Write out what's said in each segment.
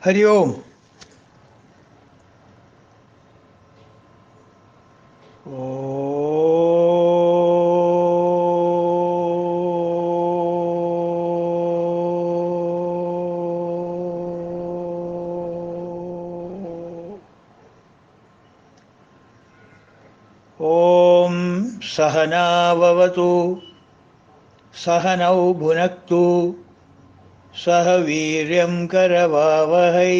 हरि ओम। ओम सहनाववतु सहनौ भुनक्तु सह वीर्यं करवावहै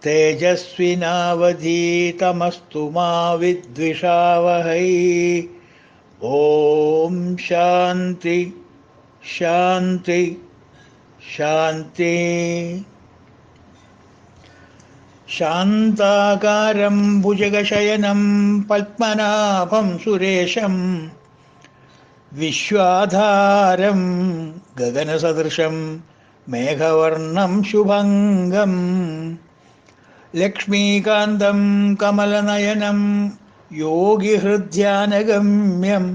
तेजस्विनावधीतमस्तु मा विद्विषावहै। ओम शांति शांति शांति। शान्ताकारं भुजगशयनं पद्मनाभं सुरेशं विश्वाधारं गगनसदृशं मेघवर्णं शुभङ्गं लक्ष्मीकान्तं कमलनयनं योगिहृद्यानगम्यं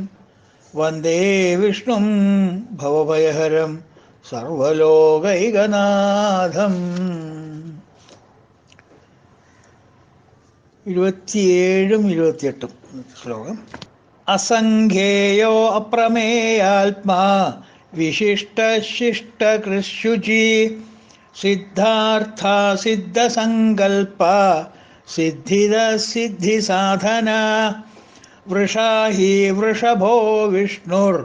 वन्दे विष्णुं भवभयहरं सर्वलोकैकनाथम्। 27-28 ശ്ലോകം. അസംഖ്യേയോ അപ്രമേയാത്മാ വിശിഷ്ടശിഷ്ടകൃശുചി സിദ്ധാർത്ഥ സിദ്ധസങ്കൽപ്പ സിദ്ധിദ സിദ്ധിസാധന വൃഷാഹി വൃഷഭോ വിഷ്ണുർ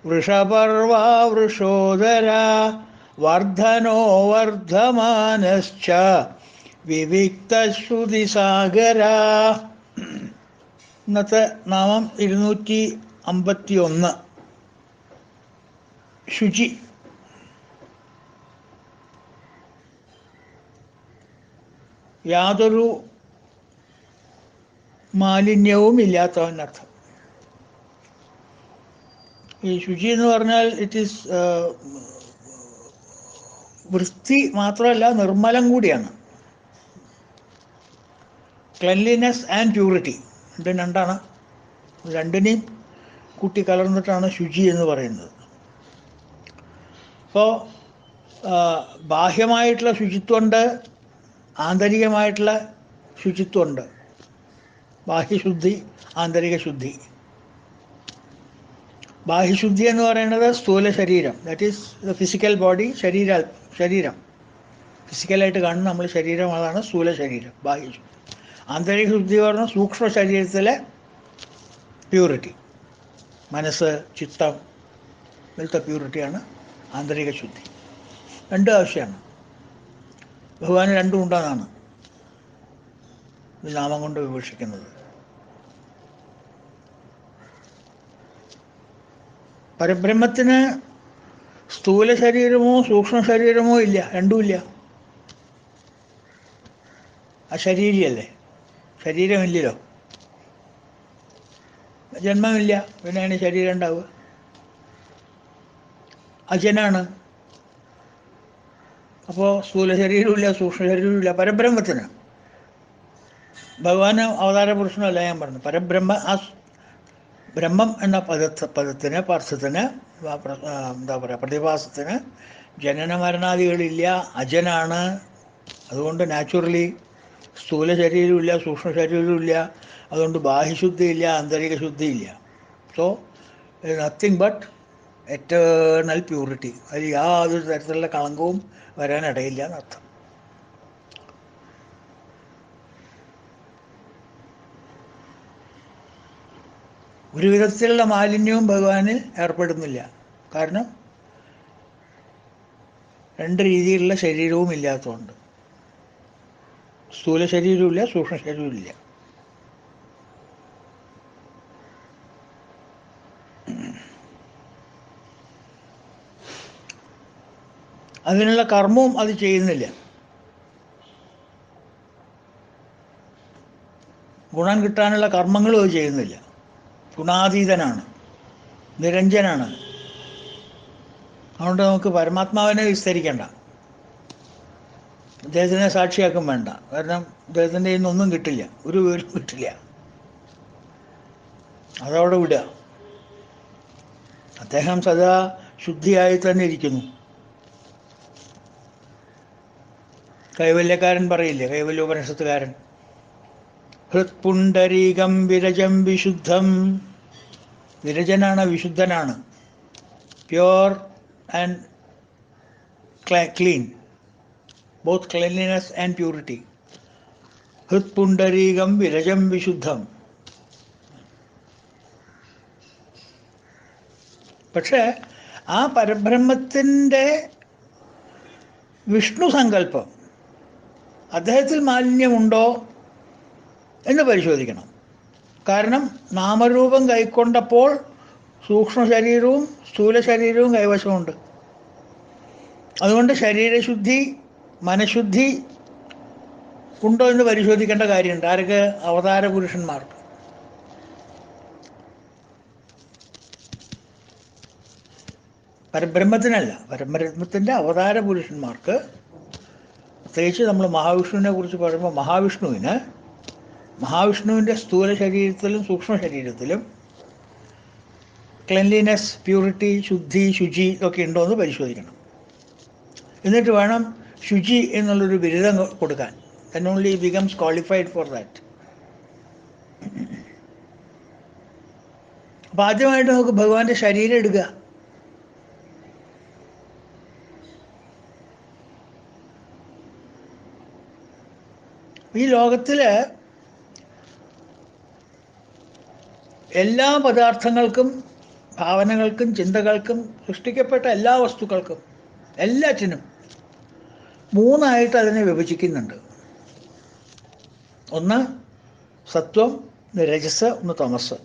വൃഷപർവാ വൃഷോദര വർദ്ധനോ വർദ്ധമാനശ്ച വിവിക്തശ്രുതിസാഗര. ഇന്നത്തെ നാമം 251. ശുചി. യാതൊരു മാലിന്യവും ഇല്ലാത്തവനർത്ഥം. ഈ ശുചി എന്ന് പറഞ്ഞാൽ ഇറ്റ് ഈസ് വൃത്തി മാത്രമല്ല, നിർമ്മലം കൂടിയാണ്. ക്ലെൻലിനെസ് ആൻഡ് പ്യൂരിറ്റി ഇത് രണ്ടാണ്. രണ്ടിനെയും കൂട്ടിക്കലർന്നിട്ടാണ് ശുചി എന്ന് പറയുന്നത്. അപ്പോൾ ബാഹ്യമായിട്ടുള്ള ശുചിത്വമുണ്ട്, ആന്തരികമായിട്ടുള്ള ശുചിത്വമുണ്ട്. ബാഹ്യശുദ്ധി, ആന്തരിക ശുദ്ധി. ബാഹ്യശുദ്ധി എന്ന് പറയുന്നത് സ്ഥൂല ശരീരം, that is the physical body. ശരീരം ഫിസിക്കലായിട്ട് കാണുന്ന നമ്മൾ ശരീരം, അതാണ് സ്ഥൂല ശരീരം, ബാഹ്യശുദ്ധി. ആന്തരിക ശുദ്ധി പറഞ്ഞാൽ സൂക്ഷ്മ ശരീരത്തിലെ പ്യൂരിറ്റി, മനസ്സ്, ചിത്തം, ഇതിലത്തെ പ്യൂരിറ്റിയാണ് ആന്തരിക ശുദ്ധി. രണ്ടും ആവശ്യമാണ്. ഭഗവാന് രണ്ടും ഉണ്ടെന്നാണ് ഈ നാമം കൊണ്ട് വിവക്ഷിക്കുന്നത്. പരബ്രഹ്മത്തിന് സ്ഥൂല ശരീരമോ സൂക്ഷ്മ ശരീരമോ ഇല്ല, രണ്ടുമില്ല. അശരീരിയല്ലേ, ശരീരമില്ലല്ലോ, ജന്മമില്ല, പിന്നെയാണ് ശരീരം ഉണ്ടാവുക. അജനാണ്. അപ്പോൾ സ്ഥൂല ശരീരമില്ല, സൂക്ഷ്മ ശരീരമില്ല പരബ്രഹ്മത്തിന്. ഭഗവാന് അവതാര പുരുഷനല്ല ഞാൻ പറഞ്ഞു. പരബ്രഹ്മ, ആ ബ്രഹ്മം എന്ന പദത്തിന്, പാർത്ഥത്തിന്, എന്താ പറയുക, പ്രതിഭാസത്തിന് ജനന മരണാദികളില്ല, അജനാണ്. അതുകൊണ്ട് നാച്ചുറലി സ്ഥൂല ശരീരമില്ല, സൂക്ഷ്മ ശരീരമില്ല. അതുകൊണ്ട് ബാഹ്യശുദ്ധിയില്ല, ആന്തരിക ശുദ്ധിയില്ല. So nothing but eternal purity. അതിൽ യാതൊരു തരത്തിലുള്ള കളങ്കവും വരാനിടയില്ല എന്നർത്ഥം. ഒരു വിധത്തിലുള്ള മാലിന്യവും ഭഗവാന് ഏർപ്പെടുന്നില്ല. കാരണം രണ്ട് രീതിയിലുള്ള ശരീരവും ഇല്ലാത്തതുകൊണ്ട്. സ്ഥൂല ശരീരമില്ല, സൂക്ഷ്മ ശരീരമില്ല. അതിനുള്ള കർമ്മവും അത് ചെയ്യുന്നില്ല. ഗുണം കിട്ടാനുള്ള കർമ്മങ്ങളും അത് ചെയ്യുന്നില്ല. ഗുണാതീതനാണ്, നിരഞ്ജനാണ്. അതുകൊണ്ട് നമുക്ക് പരമാത്മാവിനെ വിസ്തരിക്കേണ്ട, അദ്ദേഹത്തിനെ സാക്ഷിയാക്കും വേണ്ട. കാരണം അദ്ദേഹത്തിൻ്റെ കയ്യിൽ നിന്നൊന്നും കിട്ടില്ല, ഒരു വിവരം കിട്ടില്ല. അതവിടെ വിടുക. അദ്ദേഹം സദാ ശുദ്ധിയായി തന്നെ ഇരിക്കുന്നു. കൈവല്യക്കാരൻ പറയില്ലേ, കൈവല്യോപനിഷത്തുകാരൻ, ഹൃത്പുണ്ടരീകം വിരജം വിശുദ്ധം. വിരജനാണ്, വിശുദ്ധനാണ്, pure and clean, both cleanliness and purity. ഹൃത്പുണ്ടരീകം വിരജം വിശുദ്ധം. പക്ഷേ ആ പരബ്രഹ്മത്തിൻ്റെ വിഷ്ണു സങ്കല്പം അദ്ദേഹത്തിൽ മാലിന്യമുണ്ടോ എന്ന് പരിശോധിക്കണം. കാരണം നാമരൂപം കൈക്കൊണ്ടപ്പോൾ സൂക്ഷ്മ ശരീരവും സ്ഥൂല ശരീരവും കൈവശമുണ്ട്. അതുകൊണ്ട് ശരീരശുദ്ധി, മനഃശുദ്ധി ഉണ്ടോ എന്ന് പരിശോധിക്കേണ്ട കാര്യമുണ്ട്. ആർക്ക്? അവതാര പുരുഷന്മാർക്ക്. പരബ്രഹ്മത്തിനല്ല, പരബ്രഹ്മത്തിൻ്റെ അവതാര പുരുഷന്മാർക്ക്. പ്രത്യേകിച്ച് നമ്മൾ മഹാവിഷ്ണുവിനെ കുറിച്ച് പറയുമ്പോൾ മഹാവിഷ്ണുവിൻ്റെ സ്ഥൂല ശരീരത്തിലും സൂക്ഷ്മ ശരീരത്തിലും ക്ലെൻലിനെസ്, പ്യൂരിറ്റി, ശുദ്ധി, ശുചി ഒക്കെ ഉണ്ടോ എന്ന് പരിശോധിക്കണം. എന്നിട്ട് വേണം ശുചി എന്നുള്ളൊരു ബിരുദം കൊടുക്കാൻ. then only he becomes qualified for that. അപ്പം ആദ്യമായിട്ട് നമുക്ക് ഭഗവാന്റെ ശരീരം എടുക്കുക. ഈ ലോകത്തിൽ എല്ലാ പദാർത്ഥങ്ങൾക്കും, ഭാവനകൾക്കും, ചിന്തകൾക്കും, സൃഷ്ടിക്കപ്പെട്ട എല്ലാ വസ്തുക്കൾക്കും, എല്ലാറ്റിനും മൂന്നായിട്ട് അതിനെ വിഭജിക്കുന്നുണ്ട്. ഒന്ന് സത്വം, ഒന്ന് രജസ്, ഒന്ന് തമസ്.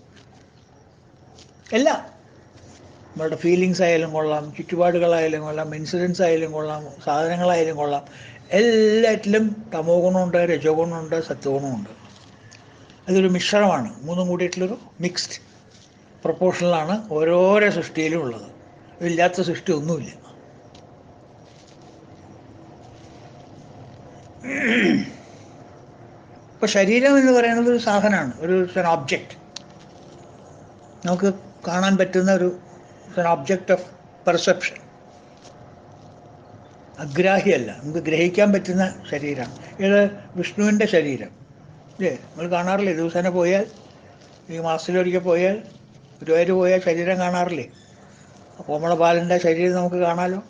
എല്ലാം, നമ്മളുടെ ഫീലിങ്സ് ആയാലും കൊള്ളാം, ചുറ്റുപാടുകളായാലും കൊള്ളാം, ഇൻസിഡൻസ് ആയാലും കൊള്ളാം, സാധനങ്ങളായാലും കൊള്ളാം, എല്ലാറ്റിലും തമോ ഗുണമുണ്ട്, രജോ ഗുണമുണ്ട്, സത്വഗുണമുണ്ട്. അതൊരു മിശ്രമാണ്. മൂന്നും കൂടിയിട്ടുള്ളൊരു മിക്സ്ഡ് പ്രൊപ്പോർഷനിലാണ് ഓരോരോ സൃഷ്ടിയിലും ഉള്ളത്. ഇതില്ലാത്ത സൃഷ്ടി ഒന്നുമില്ല. ഇപ്പോൾ ശരീരം എന്ന് പറയുന്നത് ഒരു സാധനമാണ്, ഒരു ഒബ്ജക്റ്റ്. നമുക്ക് കാണാൻ പറ്റുന്ന ഒരു ഒബ്ജക്റ്റ് ഓഫ് പെർസെപ്ഷൻ. അഗ്രാഹ്യമല്ല, നമുക്ക് ഗ്രഹിക്കാൻ പറ്റുന്ന ശരീരമാണ്. ഇത് വിഷ്ണുവിൻ്റെ ശരീരം അല്ലേ? നമ്മൾ കാണാറില്ലേ? ദിവസേന പോയാൽ, ഈ മാസത്തിലൊരിക്കൽ പോയാൽ, ഗുരുവായൂർ പോയാൽ ശരീരം കാണാറില്ലേ? അപ്പോൾ നമ്മളെ ബാലൻ്റെ ശരീരം നമുക്ക് കാണാമല്ലോ.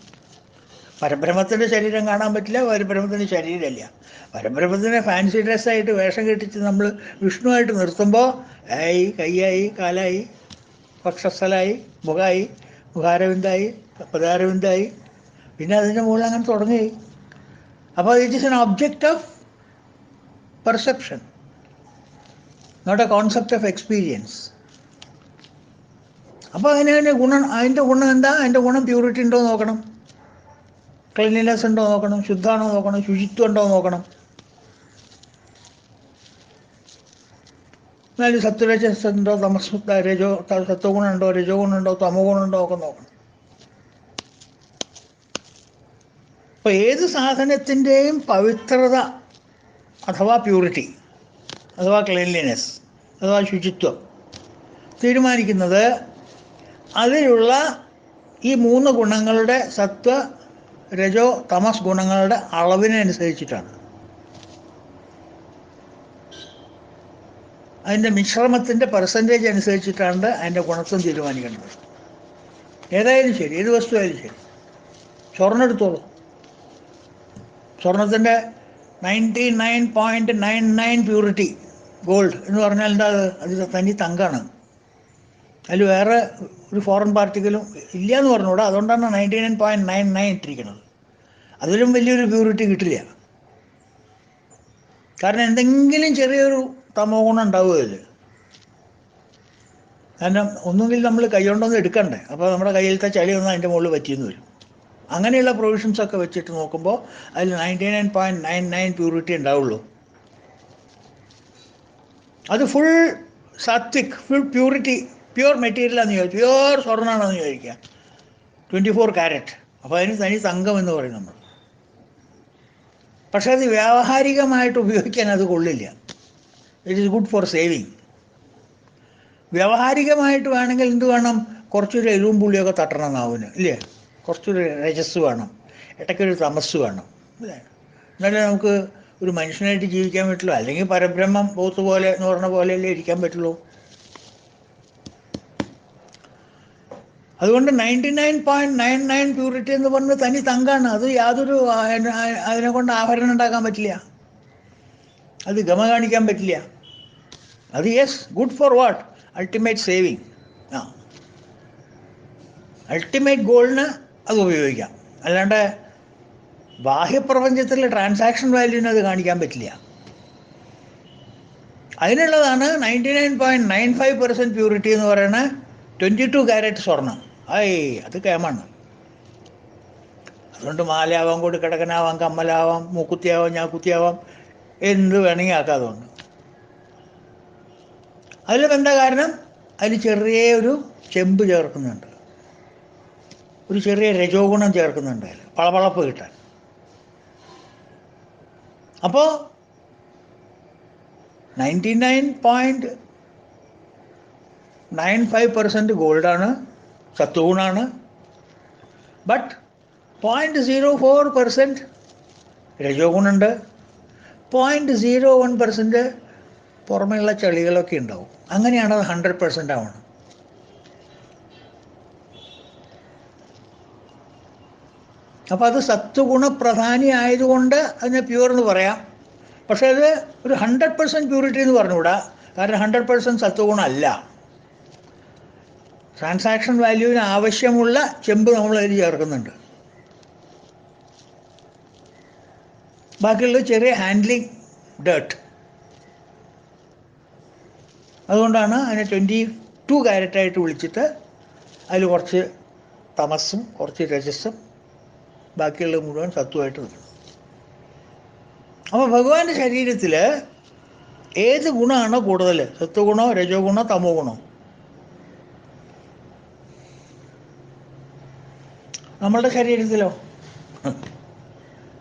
പരബ്രഹ്മത്തിൻ്റെ ശരീരം കാണാൻ പറ്റില്ല, പരബ്രഹ്മത്തിൻ്റെ ശരീരമില്ല. പരബ്രഹ്മത്തിനെ ഫാൻസി ഡ്രസ്സായിട്ട് വേഷം കെട്ടിച്ച് നമ്മൾ വിഷ്ണുവായിട്ട് നിർത്തുമ്പോൾ കൈയായി, കാലായി, വക്ഷസ്ഥലായി, മുഖമായി, മുഖാരവിന്ദായി, പദാരവിന്ദായി, പിന്നെ അതിൻ്റെ മുകളിൽ അങ്ങനെ തുടങ്ങി. അപ്പോൾ it is an object of perception, not a concept of experience. അപ്പോൾ അതിൻ്റെ ഗുണം എന്താ? അതിൻ്റെ ഗുണം പ്യൂരിറ്റി ഉണ്ടോ നോക്കണം, ക്ലീൻലിനെസ് ഉണ്ടോ നോക്കണം, ശുദ്ധമാണോ നോക്കണം, ശുചിത്വം ഉണ്ടോ നോക്കണം. എന്നാലും സത്വരജസ് ഉണ്ടോ, സത്വ ഗുണമുണ്ടോ, രജോ ഗുണമുണ്ടോ, തമോ ഗുണമുണ്ടോ ഒക്കെ നോക്കണം. അപ്പോൾ ഏത് സാധനത്തിൻ്റെയും പവിത്രത അഥവാ പ്യൂരിറ്റി അഥവാ ക്ലീൻലിനെസ് അഥവാ ശുചിത്വം തീരുമാനിക്കുന്നത് അതിലുള്ള ഈ മൂന്ന് ഗുണങ്ങളുടെ സത്വ, രജോ, തമസ് ഗുണങ്ങളുടെ അളവിനനുസരിച്ചിട്ടാണ്. അതിൻ്റെ മിശ്രമത്തിൻ്റെ പെർസെൻറ്റേജ് അനുസരിച്ചിട്ടാണ് അതിൻ്റെ ഗുണത്വം തീരുമാനിക്കേണ്ടത്. ഏതായാലും ശരി, ഏത് വസ്തു ആയാലും ശരി. സ്വർണ്ണം എടുത്തോളൂ. സ്വർണത്തിൻ്റെ 99.99 പ്യൂരിറ്റി ഗോൾഡ് എന്ന് പറഞ്ഞാൽ എന്താ? അത് തനി തങ്കാണ്. അതിൽ വേറെ ഒരു ഫോറിൻ പാർട്ടിക്കലും ഇല്ല എന്ന് പറഞ്ഞുകൂടാ. അതുകൊണ്ടാണ് 99.99 ഇട്ടിരിക്കുന്നത്. അതിലും വലിയൊരു പ്യൂരിറ്റി കിട്ടില്ല. കാരണം എന്തെങ്കിലും ചെറിയൊരു തമോ ഗുണം ഉണ്ടാവുക അതിൽ. കാരണം ഒന്നുകിൽ നമ്മൾ കൈ കൊണ്ടൊന്നും എടുക്കണ്ടേ, അപ്പോൾ നമ്മുടെ കയ്യിലത്തെ ചളി ഒന്നും അതിൻ്റെ മുകളിൽ പറ്റിയെന്ന് വരും. അങ്ങനെയുള്ള പ്രൊവിഷൻസൊക്കെ വെച്ചിട്ട് നോക്കുമ്പോൾ അതിൽ 99.99 പ്യൂരിറ്റി ഉണ്ടാവുള്ളൂ. അത് full satvik, full purity, pure മെറ്റീരിയലാണെന്ന് ചോദിച്ചു, പ്യുവർ സ്വർണ്ണമാണെന്ന് ചോദിക്കുക, 24 കാരറ്റ്. അപ്പോൾ അതിന് തനി തങ്കം എന്ന് പറയും നമ്മൾ. പക്ഷെ അത് വ്യാവഹാരികമായിട്ട് ഉപയോഗിക്കാൻ അത് കൊള്ളില്ല. It is good for saving. വ്യാവഹാരികമായിട്ട് വേണമെങ്കിൽ എന്ത് വേണം? കുറച്ചൊരു എരിവും പുളിയൊക്കെ തട്ടണം നാവിന്, ഇല്ലേ? കുറച്ചൊരു രജസ് വേണം, ഇടയ്ക്കൊരു തമസ് വേണം, അല്ലേ? എന്നാലേ നമുക്ക് ഒരു മനുഷ്യനായിട്ട് ജീവിക്കാൻ പറ്റുള്ളൂ. അല്ലെങ്കിൽ പരബ്രഹ്മം ബോത്ത് പോലെ എന്ന് പറഞ്ഞ പോലെയല്ലേ ഇരിക്കാൻ പറ്റുള്ളൂ. അതുകൊണ്ട് 99.99 പ്യൂരിറ്റി എന്ന് പറഞ്ഞ് തനി തങ്കാണ്. അത് യാതൊരു അതിനെ കൊണ്ട് ആഭരണം ഉണ്ടാക്കാൻ പറ്റില്ല, അത് ഗമ കാണിക്കാൻ പറ്റില്ല. അത് yes, good for what? Ultimate saving. ആ, അൾട്ടിമേറ്റ് ഗോളിന് അത് ഉപയോഗിക്കാം. അല്ലാണ്ട് ബാഹ്യപ്രപഞ്ചത്തിലെ ട്രാൻസാക്ഷൻ വാല്യൂവിന് അത് കാണിക്കാൻ പറ്റില്ല. അതിനുള്ളതാണ് 99.95% പ്യൂരിറ്റി എന്ന് പറയുന്നത് 22 കാരറ്റ് സ്വർണം. അത് കേമാണ്. അതുകൊണ്ട് മാലയാവാം, കൊടുക്കടകനാവാം, കമ്മലാവാം, മൂക്കുത്തിയാവാം, ഞാക്കുത്തിയാവാം, എന്ത് വേണമെങ്കിൽ ആക്കാം. അതുകൊണ്ട് അതിലും എന്താ കാരണം? അതിൽ ചെറിയ ഒരു ചെമ്പ് ചേർക്കുന്നുണ്ട്, ഒരു ചെറിയ രജോ ഗുണം ചേർക്കുന്നുണ്ട് അതിൽ, പളപളപ്പ് കിട്ടാൻ. അപ്പോൾ 99.95% ഗോൾഡാണ്, സത്വഗുണാണ്. ബട്ട് 0.04% രജോ ഗുണുണ്ട്, 0.01% പുറമെയുള്ള ചെളികളൊക്കെ ഉണ്ടാവും. അങ്ങനെയാണ് അത് 100% ആവണം. അപ്പോൾ അത് സത്വഗുണപ്രധാനി ആയതുകൊണ്ട് അതിനെ പ്യൂർ എന്ന് പറയാം. പക്ഷേ അത് ഒരു 100% പ്യൂരിറ്റി എന്ന് പറഞ്ഞുകൂടാ. കാരണം 100% സത്വഗുണം അല്ല. ട്രാൻസാക്ഷൻ വാല്യൂവിന് ആവശ്യമുള്ള ചെമ്പ് നമ്മൾ അതിൽ ചേർക്കുന്നുണ്ട്. ബാക്കിയുള്ളത് ചെറിയ ഹാൻഡ്ലിങ് ഡേർട്ട്. അതുകൊണ്ടാണ് അതിനെ 22 കാരറ്റായിട്ട് വിളിച്ചിട്ട് അതിൽ കുറച്ച് തമസ്സും കുറച്ച് രജസ്സും ബാക്കിയുള്ളത് മുഴുവൻ സത്വമായിട്ട് നിൽക്കണം. അപ്പോൾ ഭഗവാന്റെ ശരീരത്തിൽ ഏത് ഗുണമാണോ കൂടുതൽ, സത്വഗുണോ രജോ ഗുണോ തമോ ഗുണോ? നമ്മളുടെ ശരീരത്തിലോ?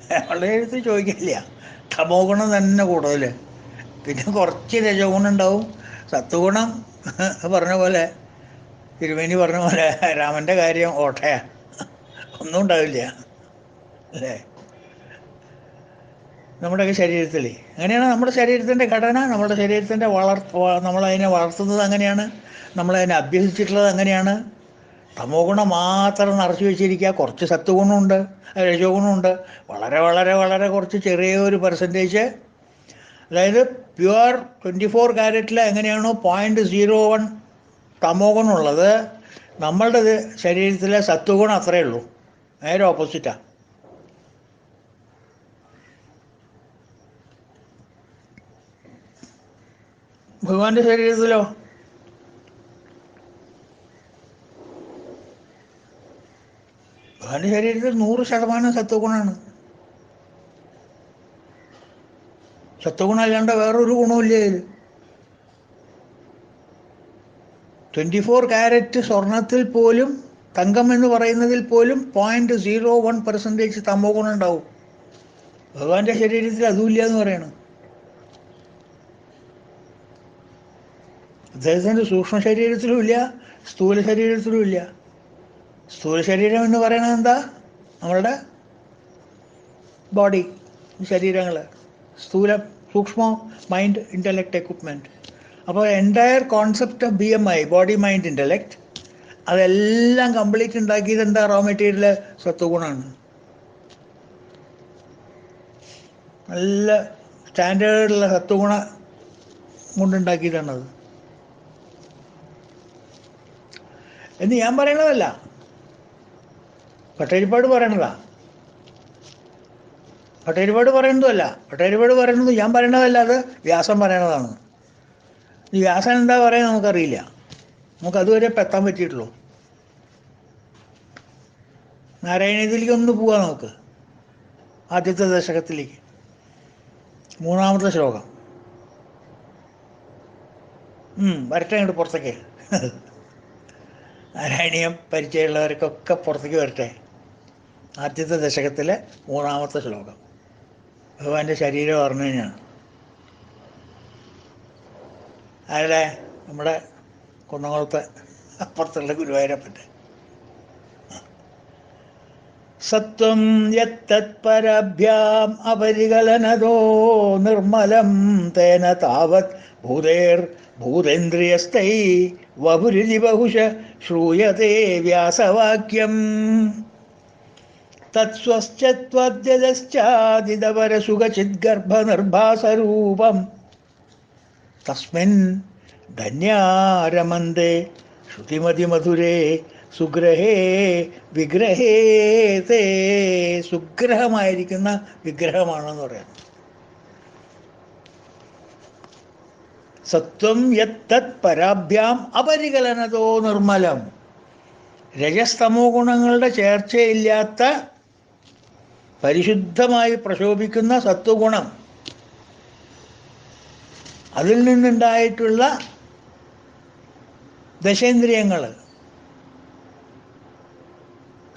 നമ്മളുടെ ശരീരത്തിൽ ചോദിക്കില്ല. തമോ ഗുണം തന്നെ കൂടുതൽ, പിന്നെ കുറച്ച് രജോ ഗുണം ഉണ്ടാവും. സത്വഗുണം പറഞ്ഞ പോലെ, തിരുമേനി പറഞ്ഞ പോലെ രാമൻ്റെ കാര്യം ഓട്ടയാ, ഒന്നും ഉണ്ടാവില്ല അല്ലേ? നമ്മുടെയൊക്കെ ശരീരത്തിൽ അങ്ങനെയാണ്. നമ്മുടെ ശരീരത്തിൻ്റെ ഘടന, നമ്മുടെ ശരീരത്തിൻ്റെ നമ്മളതിനെ വളർത്തുന്നത് അങ്ങനെയാണ്, നമ്മളതിനെ അഭ്യസിച്ചിട്ടുള്ളത് അങ്ങനെയാണ്. തമോ ഗുണം മാത്രം നിറച്ച് വെച്ചിരിക്കുക. കുറച്ച് സത്വഗുണമുണ്ട്, രജോ ഗുണമുണ്ട്, വളരെ വളരെ വളരെ കുറച്ച് ചെറിയൊരു പെർസെൻറ്റേജ്. അതായത് പ്യുവർ 24 കാരറ്റിൽ എങ്ങനെയാണോ 0.01 തമോ ഗുണമുള്ളത്, നമ്മളുടെ ശരീരത്തിലെ സത്വഗുണം അത്രയേ ഉള്ളൂ. നേരെ ഓപ്പോസിറ്റാണ്. ഭഗവാന്റെ ശരീരത്തിലോ? ഭഗവാന്റെ ശരീരത്തിൽ 100% സത്വഗുണമാണ്. സത്വഗുണം അല്ലാണ്ട് വേറൊരു ഗുണമില്ല ഇതിൽ. 24 കാരറ്റ് സ്വർണത്തിൽ പോലും, തങ്കം എന്ന് പറയുന്നതിൽ പോലും 0.01% തമോ ഗുണം ഉണ്ടാവും. ഭഗവാന്റെ ശരീരത്തിൽ അതുമില്ല എന്ന് പറയണം. അദ്ദേഹത്തിൻ്റെ സൂക്ഷ്മ ശരീരത്തിലും ഇല്ല, സ്ഥൂല ശരീരത്തിലും ഇല്ല. സ്ഥൂല ശരീരം എന്ന് പറയുന്നത് എന്താ? നമ്മളുടെ ബോഡി, ശരീരങ്ങൾ, സ്ഥൂല സൂക്ഷ്മ മൈൻഡ് ഇൻ്റലക്ട് എക്വിപ്മെൻറ്റ്. അപ്പോൾ entire concept of BMI, body mind intellect, അതെല്ലാം കംപ്ലീറ്റ് ഉണ്ടാക്കിയത് എന്താ? റോ മെറ്റീരിയൽ സത്വഗുണമാണ്. നല്ല സ്റ്റാൻഡേർഡുള്ള സത്വഗുണം കൊണ്ടുണ്ടാക്കിയതാണത് എന്ന് ഞാൻ പറയണതല്ല, ഭട്ടതിരിപ്പാട് പറയണതാ. ഭട്ടതിരിപ്പാട് പറയുന്നതുമല്ല, ഭട്ടതിരിപ്പാട് പറയുന്നത് ഞാൻ പറയണതല്ല, അത് വ്യാസൻ പറയണതാണ്. ഈ വ്യാസൻ എന്താ പറയുന്നത് നമുക്കറിയില്ല, നമുക്കതുവരെ എത്താൻ പറ്റിയിട്ടുള്ളൂ. നാരായണീയത്തിലേക്ക് ഒന്ന് പോവാം നമുക്ക്, ആദ്യത്തെ ദശകത്തിലേക്ക്, 3-ാമത്തെ ശ്ലോകം. വരട്ടെ അങ്ങോട്ട് പുറത്തേക്ക്. നാരായണീയം പരിചയമുള്ളവർക്കൊക്കെ പുറത്തേക്ക് വരട്ടെ. ആദ്യത്തെ ദശകത്തിലെ 3-ാമത്തെ ശ്ലോകം ഭഗവാന്റെ ശരീരം പറഞ്ഞു കഴിഞ്ഞാണ്. ആരുടെ? നമ്മുടെ കുന്നംകുളത്ത് അപ്പുറത്തുള്ള ഗുരുവായൂരപ്പൻ്റെ. സത്വം യത്തത്പരഭ്യാം അപരികലനതോ നിർമ്മലം തേന താവത് ഭൂതേർ ഭൂതേന്ദ്രിയസ്ഥൈ വപുരിതി ബഹുശ ശ്രൂയത്തെ വ്യാസവാക്യം തത്സ്വശ്ചത്വദ്യതശ്ചാദിതപരസുഖചിദ്ഗർഭനിർഭാസരൂപം തസ്മിൻ ധന്യാരമന്ദേ ശ്രുതിമതിമധുരേ സുഗ്രഹേ വിഗ്രഹേ തേ. സുഗ്രഹമായിരിക്കുന്ന വിഗ്രഹമാണെന്ന് പറയുന്നത്. സത്വം യത്തത് പരാഭ്യാം അപരികലനതോ നിർമ്മലം. രജസ്തമോ ഗുണങ്ങളുടെ ചേർച്ചയില്ലാത്ത പരിശുദ്ധമായി പ്രശോഭിക്കുന്ന സത്വഗുണം, അതിൽ നിന്നുണ്ടായിട്ടുള്ള ദശേന്ദ്രിയങ്ങൾ,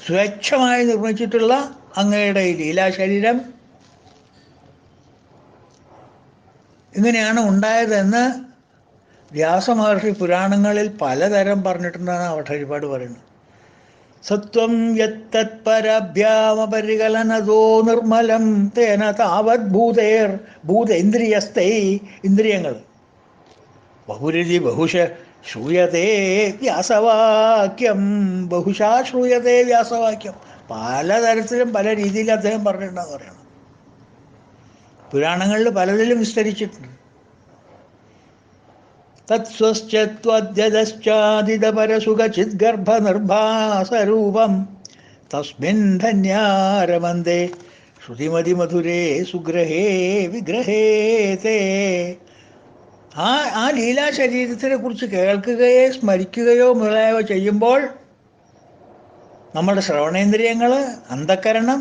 സ്വേച്ഛമായി നിർമ്മിച്ചിട്ടുള്ള അങ്ങയുടെ ലീലാശരീരം ഇങ്ങനെയാണ് ഉണ്ടായതെന്ന് വ്യാസമഹർഷി പുരാണങ്ങളിൽ പലതരം പറഞ്ഞിട്ടുണ്ടെന്നാണ് ഭട്ടതിരിപ്പാട് പറയുന്നത്. സത്വം യത്തത്പരഭ്യാമപരികലനതോ നിർമ്മലം തേന താവത് ഭൂതേർ ഭൂതേന്ദ്രിയസ്ഥൈ, ഇന്ദ്രിയങ്ങൾ, ബഹുരിതി ബഹുശ ശ്രൂയതേ വ്യാസവാക്യം. ബഹുശാ ശ്രൂയതേ വ്യാസവാക്യം. പലതരത്തിലും പല രീതിയിൽ അദ്ദേഹം പറഞ്ഞിട്ടുണ്ടെന്ന് പറയണം. പുരാണങ്ങളിൽ പലതിലും വിസ്തരിച്ചിട്ടുണ്ട്. തത്സ്വശ്ചത്വദ്യതശ്ചാദിതപരസുഖചിദ്ഗർഭനിർഭാസരൂപം തസ്മിൻ ധന്യാരമന്ദേ ശ്രുതിമതിമധുരേ സുഗ്രഹേ വിഗ്രഹേ തേ. ആ ലീലാ ശരീരത്തിനെ കുറിച്ച് കേൾക്കുകയോ സ്മരിക്കുകയോ മുതലായവ ചെയ്യുമ്പോൾ നമ്മുടെ ശ്രവണേന്ദ്രിയങ്ങൾ, അന്ധക്കരണം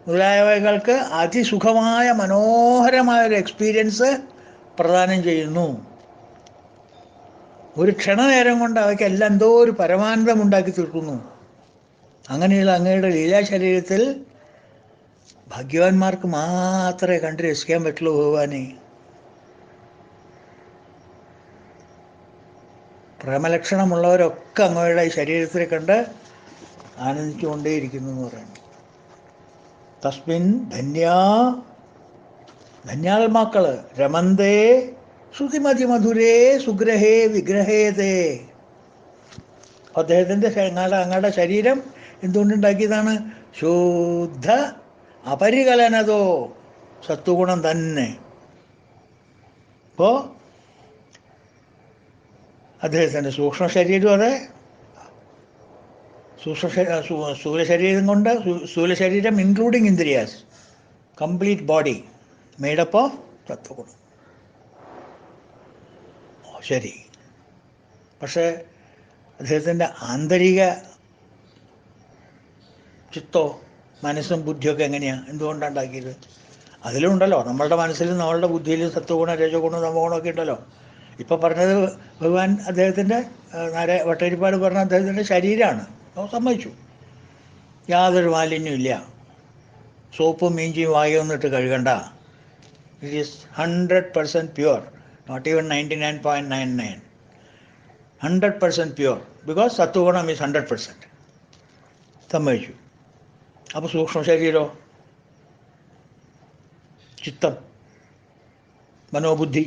മുതലായവകൾക്ക് അതിസുഖമായ മനോഹരമായൊരു എക്സ്പീരിയൻസ് പ്രദാനം ചെയ്യുന്നു. ഒരു ക്ഷണനേരം കൊണ്ട് അവയ്ക്കെല്ലാം എന്തോ ഒരു പരമാനന്ദം ഉണ്ടാക്കി തീർക്കുന്നു. അങ്ങനെയുള്ള അങ്ങയുടെ ലീലാശരീരത്തിൽ ഭാഗ്യവാന്മാർക്ക് മാത്രമേ കണ്ട് രസിക്കാൻ പറ്റുള്ളൂ ഭഗവാനെ. പ്രേമലക്ഷണമുള്ളവരൊക്കെ അങ്ങയുടെ ഈ ശരീരത്തിൽ കണ്ട് ആനന്ദിച്ചുകൊണ്ടേയിരിക്കുന്നു എന്ന് പറയുന്നു. തസ്മിൻ ധന്യാത്മാക്കള് രമന്തേ ശ്രുതിമതിമധുരേ സുഗ്രഹേ വിഗ്രഹേതേ. അദ്ദേഹത്തിൻ്റെ അങ്ങയുടെ ശരീരം എന്തുകൊണ്ടുണ്ടാക്കിയതാണ്? ശുദ്ധ അപരികലനതോ, സത്വഗുണം തന്നെ. അപ്പോൾ അദ്ദേഹത്തിൻ്റെ സൂക്ഷ്മ ശരീരം, അതെ, സ്ഥൂലശരീരം including indriyas, complete body made up of sattvagunam. ശരി, പക്ഷേ അദ്ദേഹത്തിൻ്റെ ആന്തരിക ചിത്തോ മനസ്സും ബുദ്ധിയൊക്കെ എങ്ങനെയാണ്, എന്തുകൊണ്ടാണ് ഉണ്ടാക്കിയത്? അതിലുണ്ടല്ലോ, നമ്മളുടെ മനസ്സിലും നമ്മളുടെ ബുദ്ധിയിലും സത്വഗുണം രജഗുണം തമോഗുണമൊക്കെ ഉണ്ടല്ലോ. ഇപ്പം പറഞ്ഞത് ഭഗവാൻ അദ്ദേഹത്തിൻ്റെ ഭട്ടതിരിപ്പാട് പറഞ്ഞ അദ്ദേഹത്തിൻ്റെ ശരീരമാണ്. സമ്മതിച്ചു, യാതൊരു മാലിന്യമില്ല, സോപ്പും മീഞ്ചിയും വായൊന്നിട്ട് കഴുകണ്ട. It is 100% pure, not even 99.99, 100% pure, because sattvagunam is 100%. സമ്മതിച്ചു. അപ്പോൾ സൂക്ഷ്മ ശരീരമോ, ചിത്തം, മനോബുദ്ധി,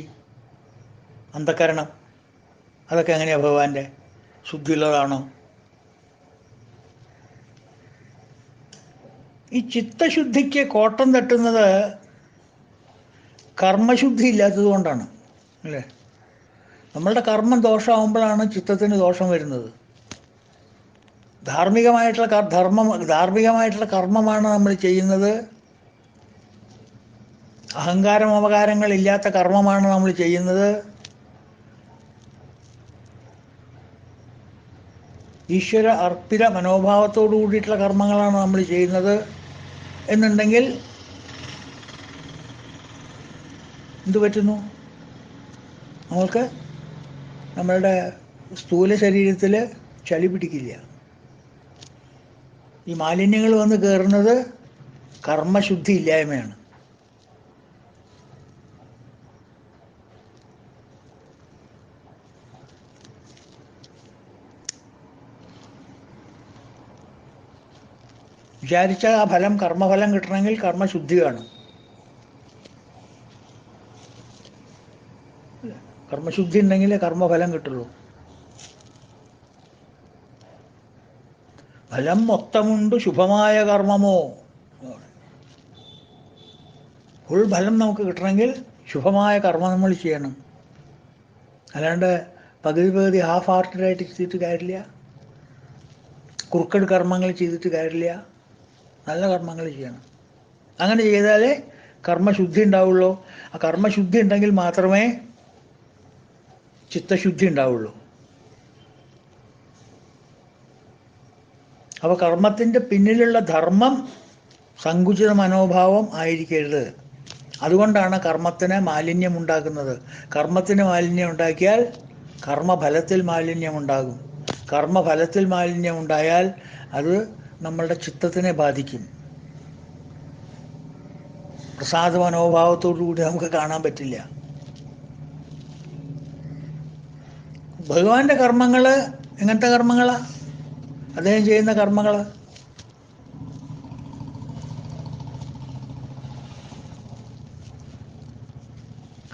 അന്ധക്കരണം, അതൊക്കെ എങ്ങനെയാണ് ഭഗവാന്റെ ശുദ്ധിയുള്ളതാണോ? ഈ ചിത്തശുദ്ധിക്ക് കോട്ടം തട്ടുന്നത് കർമ്മശുദ്ധി ഇല്ലാത്തത് കൊണ്ടാണ്, അല്ലേ? നമ്മളുടെ കർമ്മം ദോഷമാകുമ്പോഴാണ് ചിത്തത്തിന് ദോഷം വരുന്നത്. ധാർമ്മികമായിട്ടുള്ള കർമ്മമാണ് നമ്മൾ ചെയ്യുന്നത്. അഹങ്കാരം അപകാരങ്ങളില്ലാത്ത കർമ്മമാണ് നമ്മൾ ചെയ്യുന്നത്. ഈശ്വര അർപ്പിത മനോഭാവത്തോടു കൂടിയിട്ടുള്ള കർമ്മങ്ങളാണ് നമ്മൾ ചെയ്യുന്നത് എന്നുണ്ടെങ്കിൽ എന്തു പറ്റുന്നു? നമ്മൾക്ക് നമ്മളുടെ സ്ഥൂല ശരീരത്തിൽ ചളി പിടിക്കില്ല. ഈ മാലിന്യങ്ങൾ വന്ന് കയറുന്നത് കർമ്മശുദ്ധി ഇല്ലായ്മയാണ്. വിചാരിച്ച ആ ഫലം, കർമ്മഫലം കിട്ടണമെങ്കിൽ കർമ്മശുദ്ധി വേണം. കർമ്മശുദ്ധി ഉണ്ടെങ്കിലേ കർമ്മഫലം കിട്ടുള്ളൂ. ഫലം മൊത്തമുണ്ട് ശുഭമായ കർമ്മമോ. ഫുൾ ഫലം നമുക്ക് കിട്ടണമെങ്കിൽ ശുഭമായ കർമ്മം നമ്മൾ ചെയ്യണം. അല്ലാണ്ട് പകുതി ഹാഫ് ഹാർട്ടഡായിട്ട് ചെയ്തിട്ട് കാര്യമില്ല. കുറുക്കട് കർമ്മങ്ങൾ ചെയ്തിട്ട് കാര്യമില്ല. നല്ല കർമ്മങ്ങൾ ചെയ്യണം. അങ്ങനെ ചെയ്താലേ കർമ്മശുദ്ധി ഉണ്ടാവുള്ളൂ. ആ കർമ്മശുദ്ധി ഉണ്ടെങ്കിൽ മാത്രമേ ചിത്തശുദ്ധി ഉണ്ടാവുള്ളൂ. അപ്പോൾ കർമ്മത്തിൻ്റെ പിന്നിലുള്ള ധർമ്മം സങ്കുചിത മനോഭാവം ആയിരിക്കരുത്. അതുകൊണ്ടാണ് കർമ്മത്തിന് മാലിന്യം ഉണ്ടാക്കുന്നത്. കർമ്മത്തിന് മാലിന്യം ഉണ്ടാക്കിയാൽ കർമ്മഫലത്തിൽ മാലിന്യം ഉണ്ടാകും. കർമ്മഫലത്തിൽ മാലിന്യം ഉണ്ടായാൽ അത് നമ്മളുടെ ചിത്തത്തിനെ ബാധിക്കും. പ്രസാദ മനോഭാവത്തോടു കൂടി നമുക്ക് കാണാൻ പറ്റില്ല. ഭഗവാന്റെ കർമ്മങ്ങൾ എങ്ങനത്തെ കർമ്മങ്ങളാണ്? അദ്ദേഹം ചെയ്യുന്ന കർമ്മങ്ങൾ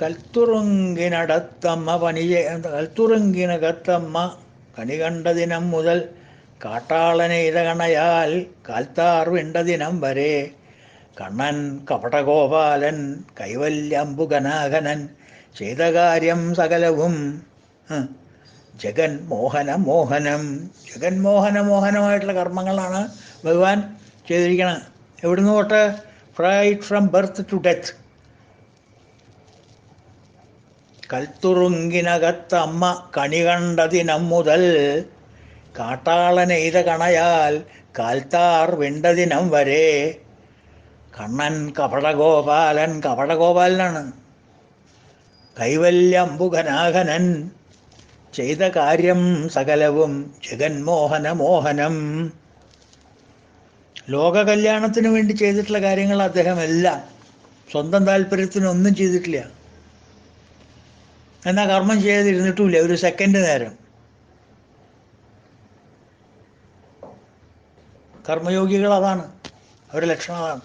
കൽത്തുറുങ്കിനകത്തമ്മ കണി കണ്ട ദിനം മുതൽ കാട്ടാളനെ ഇതകണയാൽ കാൽത്താർ വിണ്ട ദിനം വരെ കണ്ണൻ കപടഗോപാലൻ കൈവല്യംബുകനാഘനൻ ചെയ്ത കാര്യം സകലവും ജഗൻ മോഹന മോഹനം. ജഗന്മോഹന മോഹനമായിട്ടുള്ള കർമ്മങ്ങളാണ് ഭഗവാൻ ചെയ്തിരിക്കുന്നത്. എവിടുന്ന് തൊട്ട്? Right from birth to death. കൽത്തുറുങ്കിനകത്തമ്മ കണി കണ്ട ദിനം മുതൽ കാട്ടാളനെയ്ത കണയാൽ കാൽത്താർ വിണ്ട ദിനം വരെ കണ്ണൻ കപടഗോപാലൻ. കപടഗോപാലനാണ്. കൈവല്യംബുകനാഘനൻ ചെയ്ത കാര്യം സകലവും ജഗന്മോഹന മോഹനം. ലോക കല്യാണത്തിന് വേണ്ടി ചെയ്തിട്ടുള്ള കാര്യങ്ങൾ അദ്ദേഹം എല്ലാം സ്വന്തം താല്പര്യത്തിനൊന്നും ചെയ്തിട്ടില്ല. എന്നാൽ കർമ്മം ചെയ്തിരുന്നിട്ടുമില്ല ഒരു സെക്കൻഡ് നേരം. കർമ്മയോഗികൾ അതാണ്, അവരുടെ ലക്ഷണം അതാണ്.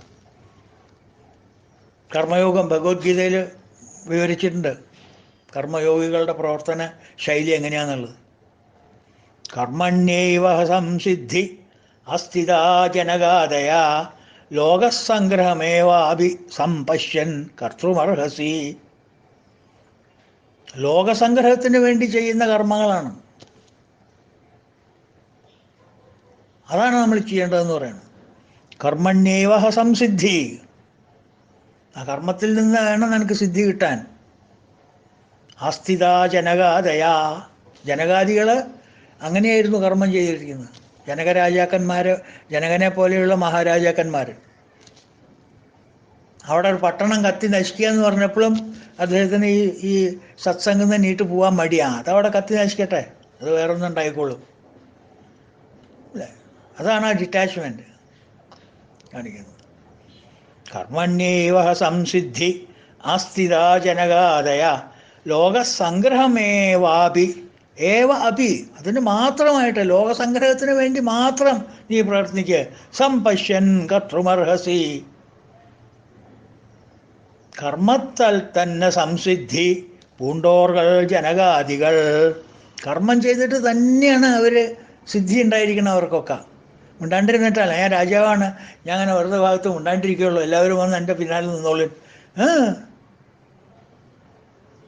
കർമ്മയോഗം ഭഗവത്ഗീതയിൽ വിവരിച്ചിട്ടുണ്ട്. കർമ്മയോഗികളുടെ പ്രവർത്തന ശൈലി എങ്ങനെയാണെന്നുള്ളത്. കർമ്മണ്യൈവ സംസിദ്ധി അസ്ഥിതാ ജനഗാതയാ ലോകസംഗ്രഹമേവാഭി സംപശ്യൻ കർത്തൃമർഹസി. ലോകസംഗ്രഹത്തിന് വേണ്ടി ചെയ്യുന്ന കർമ്മങ്ങളാണ്. അതാണ് നമ്മൾ ചെയ്യേണ്ടതെന്ന് പറയുന്നത്. കർമ്മണ്യൈവ സംസിദ്ധി. ആ കർമ്മത്തിൽ നിന്ന് വേണം നിനക്ക് സിദ്ധി കിട്ടാൻ. ആസ്ഥിതാ ജനകാദയാ. ജനകാദികൾ അങ്ങനെയായിരുന്നു കർമ്മം ചെയ്തിരിക്കുന്നത്. ജനകരാജാക്കന്മാർ, ജനകനെ പോലെയുള്ള മഹാരാജാക്കന്മാർ. അവിടെ ഒരു പട്ടണം കത്തി നശിക്കുക എന്ന് പറഞ്ഞപ്പോഴും അദ്ദേഹത്തിന് ഈ സത്സംഗം നീട്ട് പോകാൻ മടിയാണ്. അതവിടെ കത്തി നശിക്കട്ടെ, അത് വേറൊന്നും ഉണ്ടായിക്കോളും അല്ലേ. അതാണ് ആ ഡിറ്റാച്ച്മെൻറ്റ് കാണിക്കുന്നത്. കർമ്മണ്യൈവ സംസിദ്ധി ആസ്ഥിതാ ജനകാദയ ലോകസംഗ്രഹമേവാപി ഏവ അപി. അതിന് മാത്രമായിട്ട് ലോകസംഗ്രഹത്തിന് വേണ്ടി മാത്രം നീ പ്രവർത്തിക്കുക. സംപശ്യൻ കർത്തൃമർഹസി. കർമ്മത്താൽ തന്നെ സംസിദ്ധി പൂണ്ടോർകൾ ജനകാദികൾ. കർമ്മം ചെയ്തിട്ട് തന്നെയാണ് അവർ സിദ്ധി ഉണ്ടായിരിക്കണം അവർക്കൊക്കെ. മിണ്ടാണ്ടിരുന്നിട്ടല്ല, ഞാൻ രാജാവാണ്, ഞാൻ അങ്ങനെ വെറുതെ ഭാഗത്ത് മിണ്ടാണ്ടിരിക്കുകയുള്ളൂ, എല്ലാവരും വന്ന് എൻ്റെ പിന്നാലെ നിന്നോളൂ.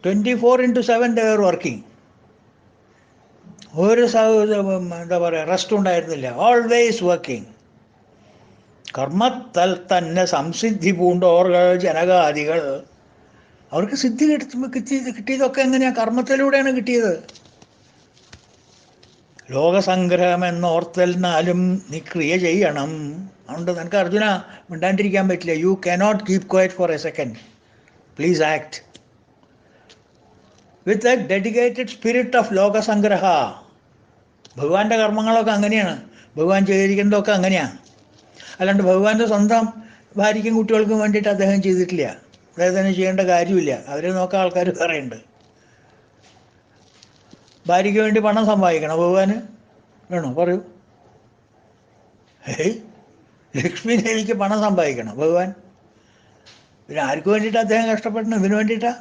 24/7 they were working. ഒരു എന്താ പറയുക, റെസ്റ്റ് ഉണ്ടായിരുന്നില്ല. Always working. കർമ്മത്താൽ തന്നെ സംസിദ്ധി പൂണ്ടോർകൾ ജനകാദികൾ. അവർക്ക് സിദ്ധി കിട്ടിയതൊക്കെ എങ്ങനെയാണ്? കർമ്മത്തിലൂടെയാണ് കിട്ടിയത്. ലോകസംഗ്രഹം എന്നോർത്തെന്നാലും നീ ക്രിയ ചെയ്യണം. അതുകൊണ്ട് നിനക്ക് അർജുന മിണ്ടാണ്ടിരിക്കാൻ പറ്റില്ല. You cannot keep quiet for a second. Please act with a dedicated spirit of lokasangraha. ഭഗവാന്റെ കർമ്മങ്ങളൊക്കെ അങ്ങനെയാണ്, ഭഗവാൻ ചെയ്തിരിക്കുന്നതൊക്കെ അങ്ങനെയാണ്. അല്ലാണ്ട് ഭഗവാന്റെ സ്വന്തം ഭാര്യയ്ക്കും കുട്ടികൾക്കും വേണ്ടിയിട്ട് അദ്ദേഹം ചെയ്തിട്ടില്ല. അദ്ദേഹത്തിന് ചെയ്യേണ്ട കാര്യമില്ല. അവരെ നോക്കാൻ ആൾക്കാർ പറയുന്നുണ്ട്. ഭാര്യയ്ക്ക് വേണ്ടി പണം സമ്പാദിക്കണം ഭഗവാന് വേണോ? പറയൂ. ഹേയ്, ലക്ഷ്മി ദേവിക്ക് പണം സമ്പാദിക്കണം ഭഗവാൻ. പിന്നെ ആർക്ക് വേണ്ടിയിട്ടാണ് അദ്ദേഹം കഷ്ടപ്പെടുന്നത്? ഇതിനു വേണ്ടിയിട്ടാ.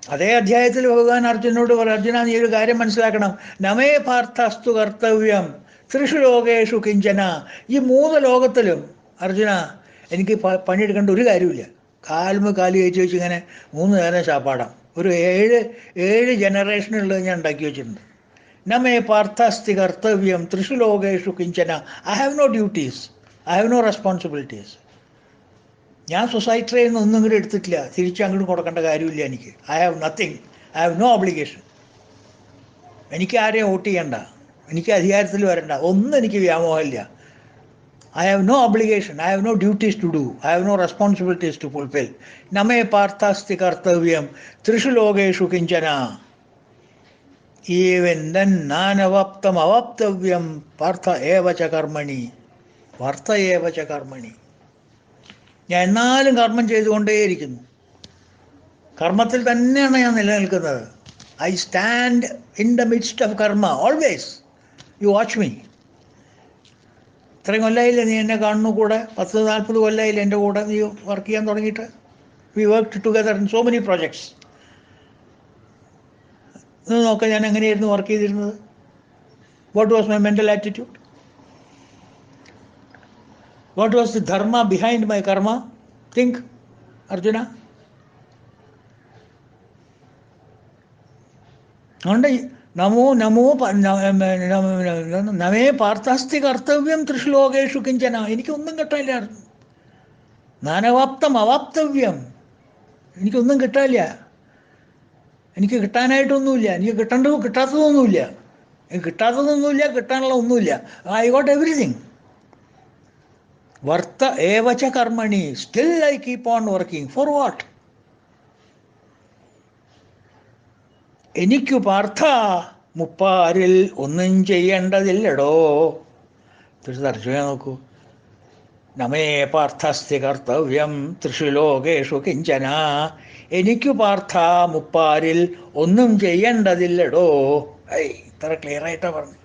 അതേ അധ്യായത്തിൽ ഭഗവാൻ അർജുനോട് പറയും, അർജുന നീ ഒരു കാര്യം മനസ്സിലാക്കണം, നമേ പാർത്ഥസ്തു കർത്തവ്യം ത്രിഷു ലോകേഷു കിഞ്ചന. ഈ 3 ലോകത്തിലും അർജുന എനിക്ക് പണിയെടുക്കേണ്ട ഒരു കാര്യമില്ല. കാലുമ കാല് കഴിച്ച് വെച്ച് ഇങ്ങനെ 3 നേരം ശാപ്പാടാം. ഒരു 7 ജനറേഷനുള്ളത് ഞാൻ ഉണ്ടാക്കി വെച്ചിട്ടുണ്ട്. നമേ പാർത്ഥസ്തി കർത്തവ്യം ത്രിഷു ലോകേഷു കിഞ്ചന. I have no duties, I have no responsibilities. ഞാൻ സൊസൈറ്റിയിൽ നിന്ന് ഒന്നും കൂടി എടുത്തിട്ടില്ല, തിരിച്ച് അങ്ങോട്ട് കൊടുക്കേണ്ട കാര്യമില്ല എനിക്ക്. I have nothing, I have no obligation. എനിക്ക് ആരെയും വോട്ട് ചെയ്യണ്ട, എനിക്ക് അധികാരത്തിൽ വരണ്ട, ഒന്നും എനിക്ക് വ്യാമോഹമില്ല. I have no obligation, I have no duties to do, I have no responsibilities to fulfil. നമേ പാർത്ഥാസ്തി കർത്തവ്യം ത്രിഷു ലോകേഷു കിഞ്ചന. ഈവൻ ദൻ നാനവപ്തം അവപ്തവ്യം പാർത്ഥ ഏവച കർമ്മണി വർത്ത ഏവച കർമ്മണി. ഞാൻ എന്നാലും കർമ്മം ചെയ്തുകൊണ്ടേയിരിക്കുന്നു, കർമ്മത്തിൽ തന്നെയാണ് ഞാൻ നിലനിൽക്കുന്നത്. I stand in the midst of കർമ്മ ഓൾവേസ്. You watch me. ഇത്രയും കൊല്ലമായില്ലേ നീ എന്നെ കാണുന്നു കൂടെ? 40-40 കൊല്ലമായില്ലേ എൻ്റെ കൂടെ നീ വർക്ക് ചെയ്യാൻ തുടങ്ങിയിട്ട്? We work together in so many projects. ഇത് നോക്കാം ഞാൻ എങ്ങനെയായിരുന്നു വർക്ക് ചെയ്തിരുന്നത്. What was my mental attitude? What was the dharma behind my karma? Think, Arjuna. അതുകൊണ്ട് നമേ പാർത്ഥസ്തി കർത്തവ്യം ത്രിഷു ലോകേഷു കിഞ്ചന. എനിക്കൊന്നും കിട്ടാനില്ല. നാനവാപ്തം അവാപ്തവ്യം. എനിക്കൊന്നും കിട്ടാനില്ല. എനിക്ക് കിട്ടാനായിട്ടൊന്നുമില്ല. എനിക്ക് കിട്ടാത്തതൊന്നുമില്ല. എനിക്ക് കിട്ടാത്തതൊന്നുമില്ല, കിട്ടാനുള്ള ഒന്നുമില്ല. I got everything. വർത്ത ഏവച കർമ്മണി. Still I keep on working. For what? എനിക്കു പാർത്ഥ മുപ്പാരിൽ ഒന്നും ചെയ്യേണ്ടതില്ലടോ. അർജുന നോക്കൂ. നമേ പാർത്ഥസ്തി കർത്തവ്യം ത്രിഷു ലോകേഷു കിഞ്ചന. എനിക്കു പാർത്ഥ മുപ്പാരിൽ ഒന്നും ചെയ്യേണ്ടതില്ലടോ. ഇത്ര ക്ലിയറായിട്ടാണ് പറഞ്ഞു.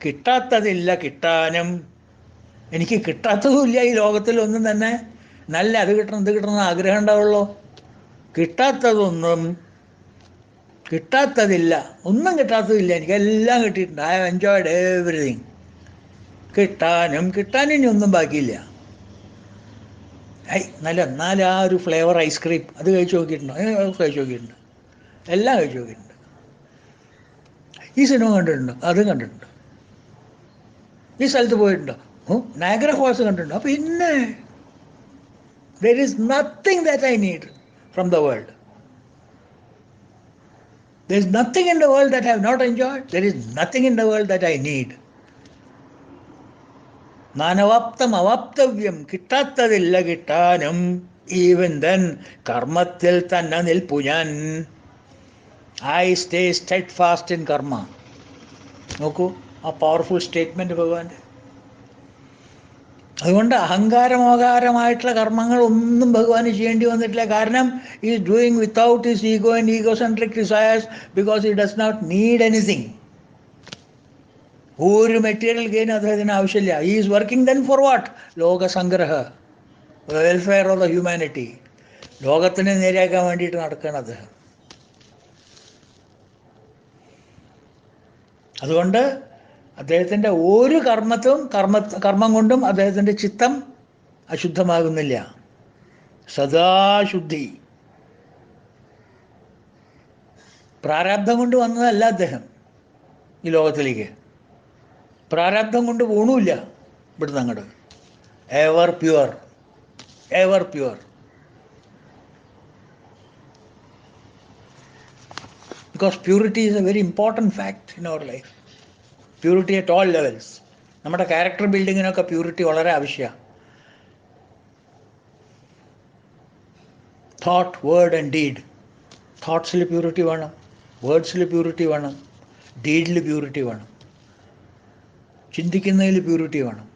കിട്ടാത്തതില്ല കിട്ടാനും. എനിക്ക് കിട്ടാത്തതുമില്ല ഈ ലോകത്തിലൊന്നും തന്നെ. നല്ല അത് കിട്ടണം ഇത് കിട്ടണം എന്ന് ആഗ്രഹം ഉണ്ടാവുള്ളൂ. കിട്ടാത്തതില്ല, ഒന്നും കിട്ടാത്തതില്ല. എനിക്കെല്ലാം കിട്ടിയിട്ടുണ്ട്. I have enjoyed everything. കിട്ടാനും ഇനി ഒന്നും ബാക്കിയില്ല. എന്നാലും ആ ഒരു ഫ്ലേവർ ഐസ്ക്രീം അത് കഴിച്ച് നോക്കിയിട്ടുണ്ടോ? കഴിച്ച് നോക്കിയിട്ടുണ്ട്. എല്ലാം കഴിച്ച് നോക്കിയിട്ടുണ്ട്. ഈ സിനിമ കണ്ടിട്ടുണ്ടോ? അതും കണ്ടിട്ടുണ്ട്. ഈ സ്ഥലത്ത് പോയിട്ടുണ്ടോ? നയഗ്ര ഫോൾസ് കണ്ടിട്ടുണ്ടോ? പിന്നെ there is nothing that I need from the world. There is nothing in the world that I have not enjoyed. There is nothing in the world that I need. നാനവാപ്തം അവാപ്തവ്യം. കിട്ടാത്തതില്ല കിട്ടാനും. Even then കർമ്മത്തിൽ തന്നെ നിൽപ്പു ഞാൻ. I stay സ്റ്റെഡ് fast in കർമ്മ. നോക്കൂ ആ powerful statement ഭഗവാന്റെ. അതുകൊണ്ട് അഹങ്കാരമോകാരമായിട്ടുള്ള കർമ്മങ്ങളൊന്നും ഭഗവാന് ചെയ്യേണ്ടി വന്നിട്ടില്ല. കാരണം is doing without his ego and egocentric desires because he does not need anything. ഒരു മെറ്റീരിയൽ ഗെയിൻ അദ്ദേഹത്തിന് ആവശ്യമില്ല. He is working then for what? Lokasangraha, welfare of the humanity. ലോകത്തിനെ നേരെയാക്കാൻ വേണ്ടിയിട്ട് നടക്കുകയാണ് അദ്ദേഹം. അതുകൊണ്ട് അദ്ദേഹത്തിൻ്റെ ഒരു കർമ്മം കൊണ്ടും അദ്ദേഹത്തിൻ്റെ ചിത്തം അശുദ്ധമാകുന്നില്ല. സദാശുദ്ധി. പ്രാരാബ്ധം കൊണ്ട് വന്നതല്ല അദ്ദേഹം ഈ ലോകത്തിലേക്ക്. പ്രാരാബ്ധം കൊണ്ട് പോണുമില്ല ഇവിടുന്ന് അങ്ങോട്ട്. Ever pure, ever pure. Because purity is a very important fact in our life. Purity at all levels. നമ്മുടെ ക്യാരക്ടർ ബിൽഡിങ്ങിനൊക്കെ പ്യൂരിറ്റി വളരെ ആവശ്യമാണ്. Thought, word and deed. തോട്ട്സിൽ പ്യൂരിറ്റി വേണം, വേർഡ്സിൽ പ്യൂരിറ്റി വേണം, ഡീഡിൽ പ്യൂരിറ്റി വേണം, ചിന്തിക്കുന്നതിൽ പ്യൂരിറ്റി വേണം.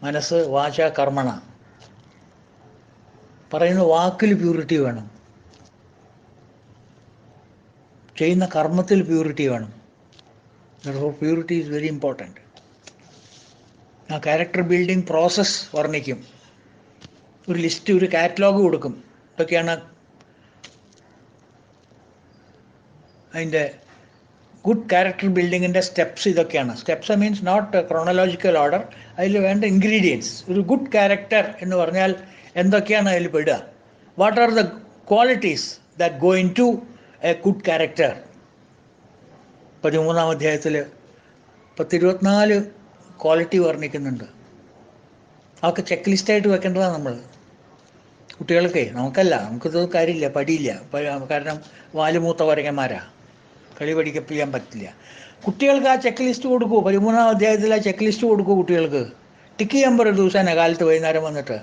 മനസ്സ് വാച കർമ്മണ. പറയുന്ന വാക്കിൽ പ്യൂരിറ്റി വേണം, ചെയ്യുന്ന കർമ്മത്തിൽ പ്യൂരിറ്റി വേണം. Therefore, purity is very important. ആ ക്യാരക്ടർ ബിൽഡിംഗ് പ്രോസസ്സ് വർണ്ണിക്കും. ഒരു ലിസ്റ്റ്, ഒരു കാറ്റലോഗ് കൊടുക്കും. ഇതൊക്കെയാണ് അതിൻ്റെ ഗുഡ് ക്യാരക്ടർ ബിൽഡിങ്ങിൻ്റെ സ്റ്റെപ്സ്. ഇതൊക്കെയാണ് steps. Means not chronological order. അതിൽ വേണ്ട ഇൻഗ്രീഡിയൻസ്. ഒരു ഗുഡ് ക്യാരക്ടർ എന്ന് പറഞ്ഞാൽ എന്തൊക്കെയാണ് അതിൽ പെടുക? What are the qualities that go into a good character? 13-ാം അധ്യായത്തിൽ 24 ക്വാളിറ്റി വർണ്ണിക്കുന്നുണ്ട്. അതൊക്കെ ചെക്ക് ലിസ്റ്റായിട്ട് വെക്കേണ്ടതാണ് നമ്മൾ. കുട്ടികൾക്കേ, നമുക്കല്ല, നമുക്കിത് കാര്യമില്ല, പടിയില്ല. കാരണം വാലുമൂത്ത വരകന്മാരാ, കളി പഠിക്കപ്പിക്കാൻ പറ്റില്ല. കുട്ടികൾക്ക് ആ ചെക്ക് ലിസ്റ്റ് കൊടുക്കൂ. 13-ാം അധ്യായത്തിൽ ആ ചെക്ക് ലിസ്റ്റ് കൊടുക്കൂ കുട്ടികൾക്ക്. ടിക്ക് ചെയ്യാൻ പറയും ദിവസം കാലത്ത് വൈകുന്നേരം വന്നിട്ട്.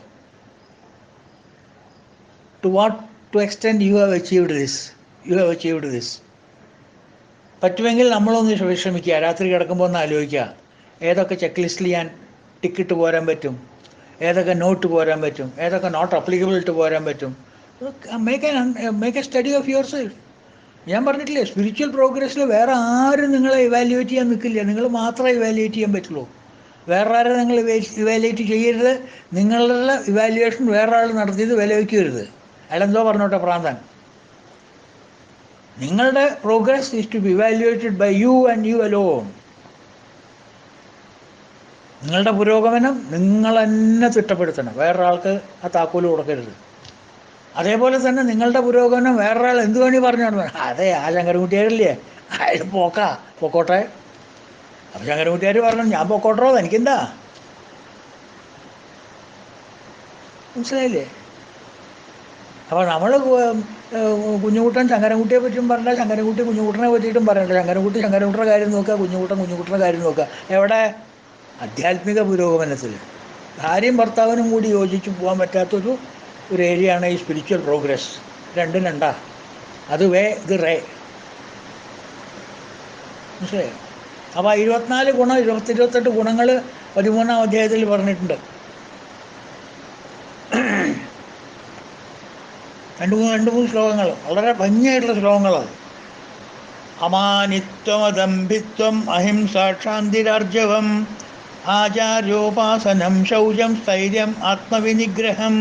To what to extend you have achieved this, you have achieved this. പറ്റുമെങ്കിൽ നമ്മളൊന്ന് ശ്രമിക്കുക. രാത്രി കിടക്കുമ്പോൾ ഒന്ന് ആലോചിക്കുക, ഏതൊക്കെ ചെക്ക് ലിസ്റ്റിൽ ഞാൻ ടിക്കിട്ട് പോരാൻ പറ്റും, ഏതൊക്കെ നോട്ട് പോരാൻ പറ്റും, ഏതൊക്കെ നോട്ട് അപ്ലിക്കബിൾ ഇട്ട് പോരാൻ പറ്റും. Make A study of your self. ഞാൻ പറഞ്ഞിട്ടില്ലേ, സ്പിരിച്വൽ പ്രോഗ്രസ്സിൽ വേറെ ആരും നിങ്ങളെ ഇവാലുവേറ്റ് ചെയ്യാൻ നിൽക്കില്ല. നിങ്ങൾ മാത്രമേ ഇവാലുവേറ്റ് ചെയ്യാൻ പറ്റുള്ളൂ. വേറെ ആരും നിങ്ങൾ ഇവാലുവേറ്റ് ചെയ്യരുത്. നിങ്ങളുടെ ഇവാലുവേഷൻ വേറെ ആൾ നടത്തിയത് വില വയ്ക്കരുത്. അയാളെന്തോ പറഞ്ഞോട്ടെ പ്രാന്തൻ. നിങ്ങളുടെ progress is to be evaluated by you and you alone. നിങ്ങളുടെ പുരോഗമനം നിങ്ങൾ തന്നെ തിട്ടപ്പെടുത്തണം. വേറൊരാൾക്ക് ആ താക്കോല് കൊടുക്കരുത്. അതേപോലെ തന്നെ നിങ്ങളുടെ പുരോഗമനം വേറൊരാൾ എന്ത് വേണി പറഞ്ഞാണ്, അതെ ആ ശങ്കരൻകുട്ടിയാരില്ലേ, അയാൾ പൊക്കോട്ടെ. അപ്പം ശങ്കരൻകുട്ടിയാർ പറഞ്ഞു, ഞാൻ പൊക്കോട്ടോ, എനിക്കെന്താ? മനസ്സിലായില്ലേ? അപ്പോൾ നമ്മൾ കുഞ്ഞുകുട്ടൻ ശങ്കരൻകുട്ടിയെ പറ്റിയും പറഞ്ഞാൽ ശങ്കരൻകുട്ടി കുഞ്ഞുകുട്ടനെ പറ്റിയിട്ടും പറയണ്ട. ശങ്കരൻകുട്ടിയുടെ കാര്യം നോക്കുക, കുഞ്ഞുകുട്ടൻ്റെ കാര്യം നോക്കുക. എവിടെ? ആധ്യാത്മിക പുരോഗമനത്തിൽ ഭാര്യയും ഭർത്താവിനും കൂടി യോജിച്ച് പോകാൻ പറ്റാത്തൊരു ഏരിയയാണ് ഈ സ്പിരിച്വൽ പ്രോഗ്രസ്. രണ്ടും രണ്ടാ. അത് വേ, ഇത് റേ. മനസ്സിലായോ? അപ്പോൾ 24 ഗുണം, 28 ഗുണങ്ങൾ 13-ാം അധ്യായത്തിൽ പറഞ്ഞിട്ടുണ്ട്. രണ്ട് മൂന്ന് ശ്ലോകങ്ങൾ, വളരെ ഭംഗിയായിട്ടുള്ള ശ്ലോകങ്ങളാണ്. അമാനിത്വം അദംഭിത്വം അഹിംസ ക്ഷാന്തിരാർജവം ആചാര്യോപാസനം ശൗചം സ്ഥൈര്യം ആത്മവിനിഗ്രഹം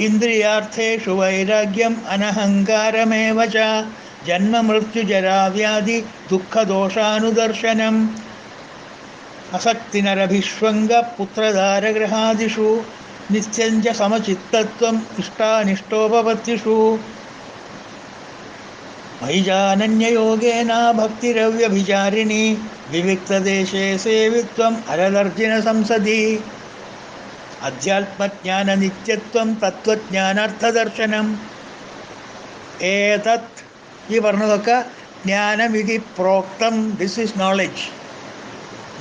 ഇന്ദ്രിയാർത്ഥേഷു വൈരാഗ്യം അനഹങ്കാരമേവ ച ജന്മമൃത്യുജരാവ്യാധി ദുഃഖദോഷാനുദർശനം അസക്തിനരഭിഷ്വംഗ പുത്രധാരഗ്രഹാദിഷു നിത്യഞ്ച സമചിത്തത്വം ഇഷ്ടാനിഷ്ടോപപത്തിഷു മൈജാനന്യയോഗേന ഭക്തിരവ്യഭിചാരിണി വിവിക്തദേശേ സേവിത്വം അരലർജിന സംസദി അധ്യാത്മജ്ഞാന നിത്യത്വം തത്വജ്ഞാനാർത്ഥദർശനം. ഏതത്, ഈ പറഞ്ഞതൊക്കെ ജ്ഞാനമിതി പ്രോക്തം. This is knowledge.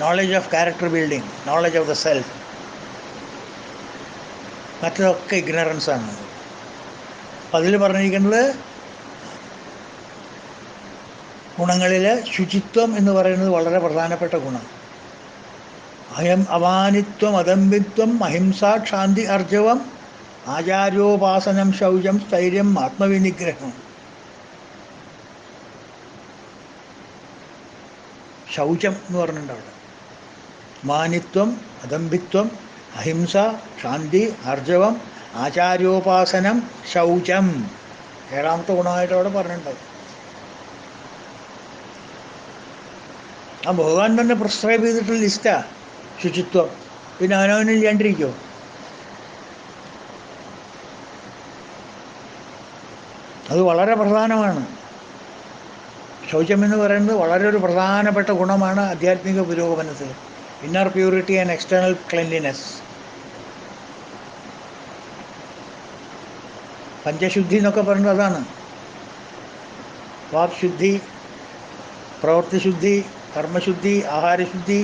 Knowledge of character building, knowledge of the self. മറ്റതൊക്കെ ഇഗ്നറൻസാണ്. അപ്പം അതിൽ പറഞ്ഞിരിക്കുന്നത് ഗുണങ്ങളിൽ ശുചിത്വം എന്ന് പറയുന്നത് വളരെ പ്രധാനപ്പെട്ട ഗുണം. അമാനിത്വം അദംഭിത്വം അഹിംസ ക്ഷാന്തി അർജവം ആചാര്യോപാസനം ശൗചം സ്ഥൈര്യം ആത്മവിനിഗ്രഹം. ശൗചം എന്ന് പറഞ്ഞിട്ടുണ്ട് അവിടെ. മാനിത്വം അദംഭിത്വം അഹിംസ ശാന്തി ആർജവം ആചാര്യോപാസനം ശൗചം. 7ാമത്തെ ഗുണമായിട്ട് അവിടെ പറഞ്ഞിട്ടുണ്ട്. ആ ഭഗവാൻ തന്നെ പ്രിസ്ക്രൈബ് ചെയ്തിട്ടുള്ള ലിസ്റ്റാ ശുചിത്വം. പിന്നെ അവനവനിൽ ഇല്ലാണ്ടിരിക്കുമോ? അത് വളരെ പ്രധാനമാണ്. ശൗചം എന്ന് പറയുന്നത് വളരെ ഒരു പ്രധാനപ്പെട്ട ഗുണമാണ് ആധ്യാത്മിക പുരോഗമനത്തിൽ. Inner purity and external cleanliness. പഞ്ചശുദ്ധി എന്നൊക്കെ പറയുന്നത് അതാണ്. വാക്ശുദ്ധി, പ്രവൃത്തിശുദ്ധി, കർമ്മശുദ്ധി, ആഹാരശുദ്ധി,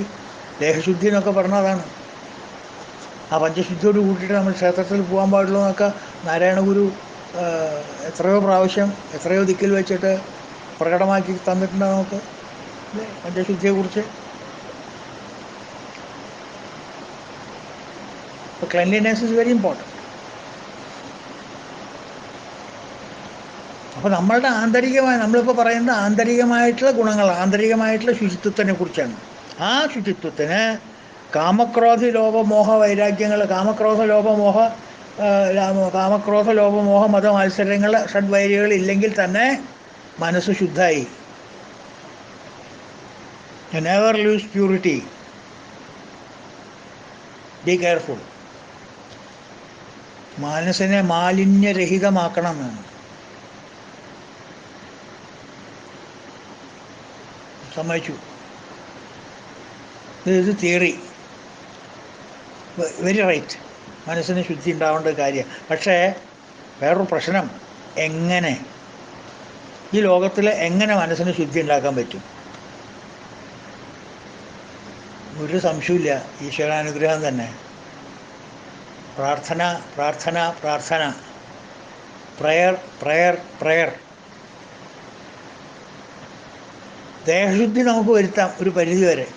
ദേഹശുദ്ധി എന്നൊക്കെ പറഞ്ഞാൽ അതാണ്. ആ പഞ്ചശുദ്ധിയോട് കൂട്ടിയിട്ട് നമ്മൾ ക്ഷേത്രത്തിൽ പോകാൻ പാടുള്ളൂ എന്നൊക്കെ നാരായണ ഗുരു എത്രയോ പ്രാവശ്യം എത്രയോ ദിക്കിൽ വെച്ചിട്ട് പ്രകടമാക്കി തന്നിട്ടുണ്ട് നമുക്ക് പഞ്ചശുദ്ധിയെക്കുറിച്ച്. അപ്പോൾ ക്ലെൻലിനെസ് ഇസ് വെരി ഇമ്പോർട്ടൻറ്റ്. അപ്പോൾ നമ്മളുടെ ആന്തരികമായ, നമ്മളിപ്പോൾ പറയുന്ന ആന്തരികമായിട്ടുള്ള ഗുണങ്ങൾ, ആന്തരികമായിട്ടുള്ള ശുചിത്വത്തിനെ കുറിച്ചാണ്. ആ ശുചിത്വത്തിന് കാമക്രോധ ലോപമോഹ വൈരാഗ്യങ്ങൾ, കാമക്രോധ ലോപമോഹ മത മത്സരങ്ങൾ, ഷഡ്വൈരികൾ ഇല്ലെങ്കിൽ തന്നെ മനസ്സ് ശുദ്ധമായി. Never lose purity, be careful. മനസ്സിനെ മാലിന്യരഹിതമാക്കണം എന്നാണ്. സമ്മതിച്ചു. ഇത് തിയറി, വെരി റൈറ്റ്. മനസ്സിന് ശുദ്ധി ഉണ്ടാവേണ്ട കാര്യം. പക്ഷേ വേറൊരു പ്രശ്നം, എങ്ങനെ ഈ ലോകത്തിൽ എങ്ങനെ മനസ്സിന് ശുദ്ധി ഉണ്ടാക്കാൻ പറ്റും? ഒരു സംശയമില്ല, ഈശ്വരാനുഗ്രഹം തന്നെ. പ്രാർത്ഥന, പ്രാർത്ഥന, പ്രാർത്ഥന, പ്രയർ, പ്രയർ, പ്രയർ. ദേഹശുദ്ധി നമുക്ക് വരുത്താം ഒരു പരിധി വരെ,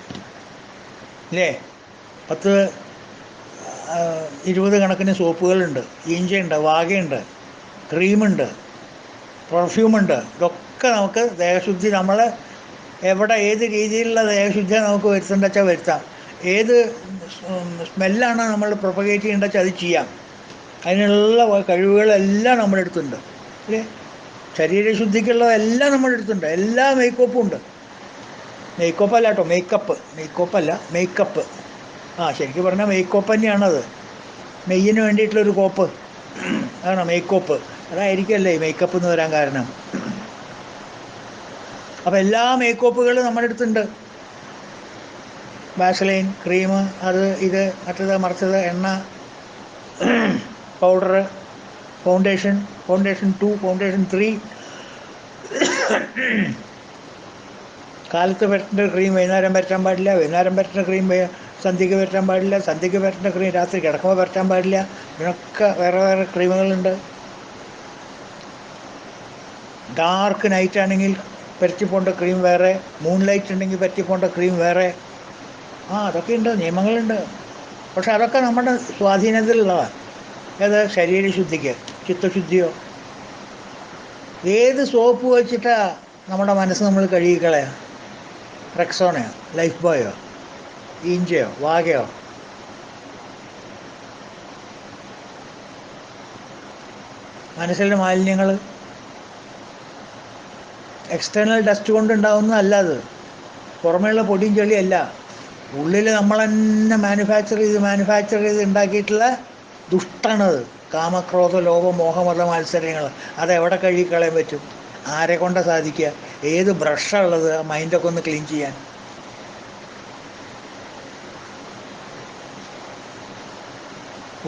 അല്ലേ? 10-20 കണക്കിന് സോപ്പുകളുണ്ട്, ഈഞ്ചയുണ്ട്, വാഗയുണ്ട്, ക്രീമുണ്ട്, പെർഫ്യൂമുണ്ട്. ഇതൊക്കെ നമുക്ക് ദേഹശുദ്ധി, നമ്മൾ എവിടെ ഏത് രീതിയിലുള്ള ദേഹശുദ്ധി നമുക്ക് വരുത്തേണ്ട വെച്ചാൽ വരുത്താം. ഏത് സ്മെല്ലാണ് നമ്മൾ പ്രൊപ്പഗേറ്റ് ചെയ്യേണ്ട വെച്ചാൽ അത് ചെയ്യാം. അതിനുള്ള കഴിവുകളെല്ലാം നമ്മുടെ അടുത്തുണ്ട്, അല്ലേ? ശരീരശുദ്ധിക്കുള്ളതെല്ലാം നമ്മുടെ അടുത്തുണ്ട്. എല്ലാ മേക്കപ്പും ഉണ്ട്. മേക്കപ്പ് അല്ല കേട്ടോ, മേക്കപ്പല്ല, മേക്കപ്പ്. ശരിക്കും പറഞ്ഞാൽ മേക്കപ്പ് തന്നെയാണത്. മെയ്യിന് വേണ്ടിയിട്ടുള്ളൊരു കോപ്പ് അതാണ് മേക്കപ്പ്. അതായിരിക്കുമല്ലേ ഈ മേക്കപ്പ് എന്ന് വരാൻ കാരണം. അപ്പോൾ എല്ലാ മേക്കപ്പുകളും നമ്മുടെ അടുത്തുണ്ട്. വാസലൈൻ, ക്രീം, അത് ഇത് മറ്റത് മറിച്ചത്, എണ്ണ, പൗഡർ, ഫൗണ്ടേഷൻ 2, ഫൗണ്ടേഷൻ 3, കാലത്ത് പരട്ടേണ്ട ക്രീം വൈകുന്നേരം പരട്ടാൻ പാടില്ല, വൈകുന്നേരം പരട്ടുന്ന ക്രീം സന്ധ്യയ്ക്ക് പരട്ടാൻ പാടില്ല, സന്ധ്യയ്ക്ക് പരട്ടുന്ന ക്രീം രാത്രി കിടക്കുമ്പോൾ പരട്ടാൻ പാടില്ല. ഇതിനൊക്കെ വേറെ വേറെ ക്രീമുകളുണ്ട്. ഡാർക്ക് നൈറ്റ് ആണെങ്കിൽ പരത്തിപ്പോണ്ട ക്രീം വേറെ, മൂൺ ലൈറ്റ് ഉണ്ടെങ്കിൽ പരത്തിപ്പോണ്ട ക്രീം വേറെ. അതൊക്കെ ഉണ്ട്, നിയമങ്ങളുണ്ട്. പക്ഷെ അതൊക്കെ നമ്മുടെ സ്വാധീനത്തിലുള്ളതാണ്. ഏത്? ശരീരശുദ്ധിക്ക്. ചിത്തശുദ്ധിയോ? ഏത് സോപ്പ് വെച്ചിട്ടാണ് നമ്മുടെ മനസ്സ് നമ്മൾ കഴുകിക്കളയാ? റെക്സോണയോ, ലൈഫ് ബോയോ, ഈഞ്ചയോ, വാഗയോ? മനസ്സിലെ മാലിന്യങ്ങൾ എക്സ്റ്റേണൽ ഡസ്റ്റ് കൊണ്ടുണ്ടാവുന്നതല്ല. അത് പുറമേയുള്ള പൊടിയും ചെളിയല്ല. ഉള്ളിൽ നമ്മൾ തന്നെ മാനുഫാക്ചർ ചെയ്ത് ഉണ്ടാക്കിയിട്ടുള്ള ദുഷ്ടാണത്. കാമക്രോധ ലോഭ മോഹമത മത്സരങ്ങൾ. അതെവിടെ കഴുകിക്കളയാൻ പറ്റും? ആരെ കൊണ്ടാണ് സാധിക്കുക? ഏത് ബ്രഷാണ് ഉള്ളത് ആ മൈൻഡൊക്കെ ഒന്ന് ക്ലീൻ ചെയ്യാൻ?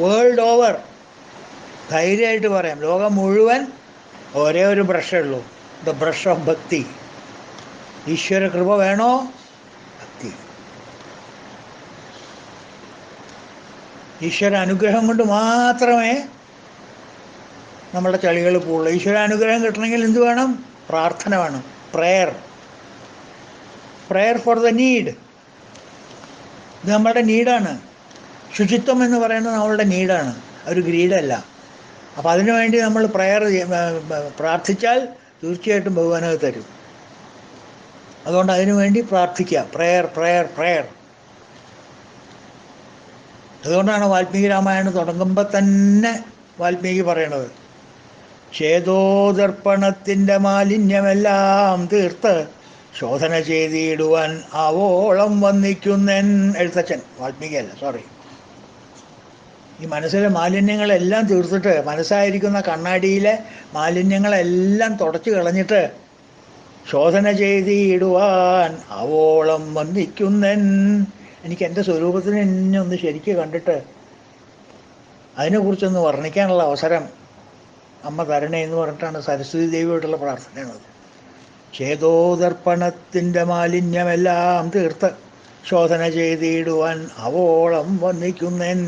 വേൾഡ് ഓവർ ധൈര്യമായിട്ട് പറയാം, ലോകം മുഴുവൻ ഒരേ ഒരു ബ്രഷേ ഉള്ളൂ, ദ ബ്രഷ് ഓഫ് ഭക്തി. ഈശ്വര കൃപ വേണോ? ഭക്തി. ഈശ്വര അനുഗ്രഹം കൊണ്ട് മാത്രമേ നമ്മളുടെ ചളികൾ പോവുള്ളൂ. ഈശ്വരാനുഗ്രഹം കിട്ടണമെങ്കിൽ എന്ത് വേണം? പ്രാർത്ഥന വേണം, പ്രയർ ഫോർ ദ നീഡ്. ഇത് നമ്മളുടെ നീഡാണ്. ശുചിത്വം എന്ന് പറയുന്നത് നമ്മളുടെ നീഡാണ്, ഒരു ഗ്രീഡല്ല. അപ്പോൾ അതിനു വേണ്ടി നമ്മൾ പ്രാർത്ഥിച്ചാൽ തീർച്ചയായിട്ടും ഭഗവാൻ അത് തരും. അതുകൊണ്ട് അതിനു വേണ്ടി പ്രാർത്ഥിക്കുക, പ്രയർ. അതുകൊണ്ടാണ് വാൽമീകി രാമായണം തുടങ്ങുമ്പോൾ തന്നെ വാൽമീകി പറയണത്, ചേതോദർപ്പണത്തിൻ്റെ മാലിന്യമെല്ലാം തീർത്ത് ശോധന ചെയ്തിടുവാൻ ആവോളം വന്നിക്കുന്നൻ. എഴുത്തച്ഛൻ, വാൽമീകിയല്ല, സോറി. ഈ മനസ്സിലെ മാലിന്യങ്ങളെല്ലാം തീർത്തിട്ട്, മനസ്സായിരിക്കുന്ന കണ്ണാടിയിലെ മാലിന്യങ്ങളെല്ലാം തുടച്ചു കളഞ്ഞിട്ട് ശോധന ചെയ്തിടുവാൻ ആവോളം വന്നിക്കുന്നൻ. എനിക്ക് എൻ്റെ സ്വരൂപത്തിന് എന്നെ ഒന്ന് ശരിക്ക് കണ്ടിട്ട് അതിനെക്കുറിച്ചൊന്ന് വർണ്ണിക്കാനുള്ള അവസരം അമ്മ തരണേ എന്ന് പറഞ്ഞിട്ടാണ് സരസ്വതി ദേവിയോടുള്ള പ്രാർത്ഥനയാണത്. ചേതോദർപ്പണത്തിൻ്റെ മാലിന്യമെല്ലാം തീർത്ത് ശോധന ചെയ്തിടുവാൻ അവോളം വന്നിക്കുന്നൻ.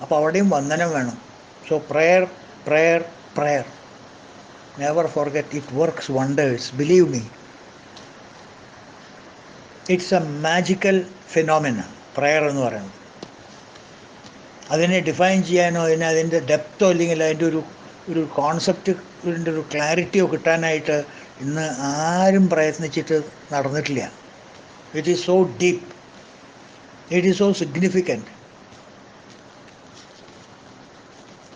അപ്പോൾ അവിടെയും വന്ദനം വേണം. So prayer. Never forget, it works wonders, believe me. It's a magical phenomena prayer എന്ന് പറയുന്നത്. അതിനെ ഡിഫൈൻ ചെയ്യാനോ അതിൻ്റെ ഡെപ്തോ അല്ലെങ്കിൽ അതിൻ്റെ ഒരു ഒരു കോൺസെപ്റ്റിൻ്റെ ഒരു ക്ലാരിറ്റിയോ കിട്ടാനായിട്ട് ഇന്ന് ആരും പ്രയത്നിച്ചിട്ട് നടന്നിട്ടില്ല. It is so deep, it is so significant.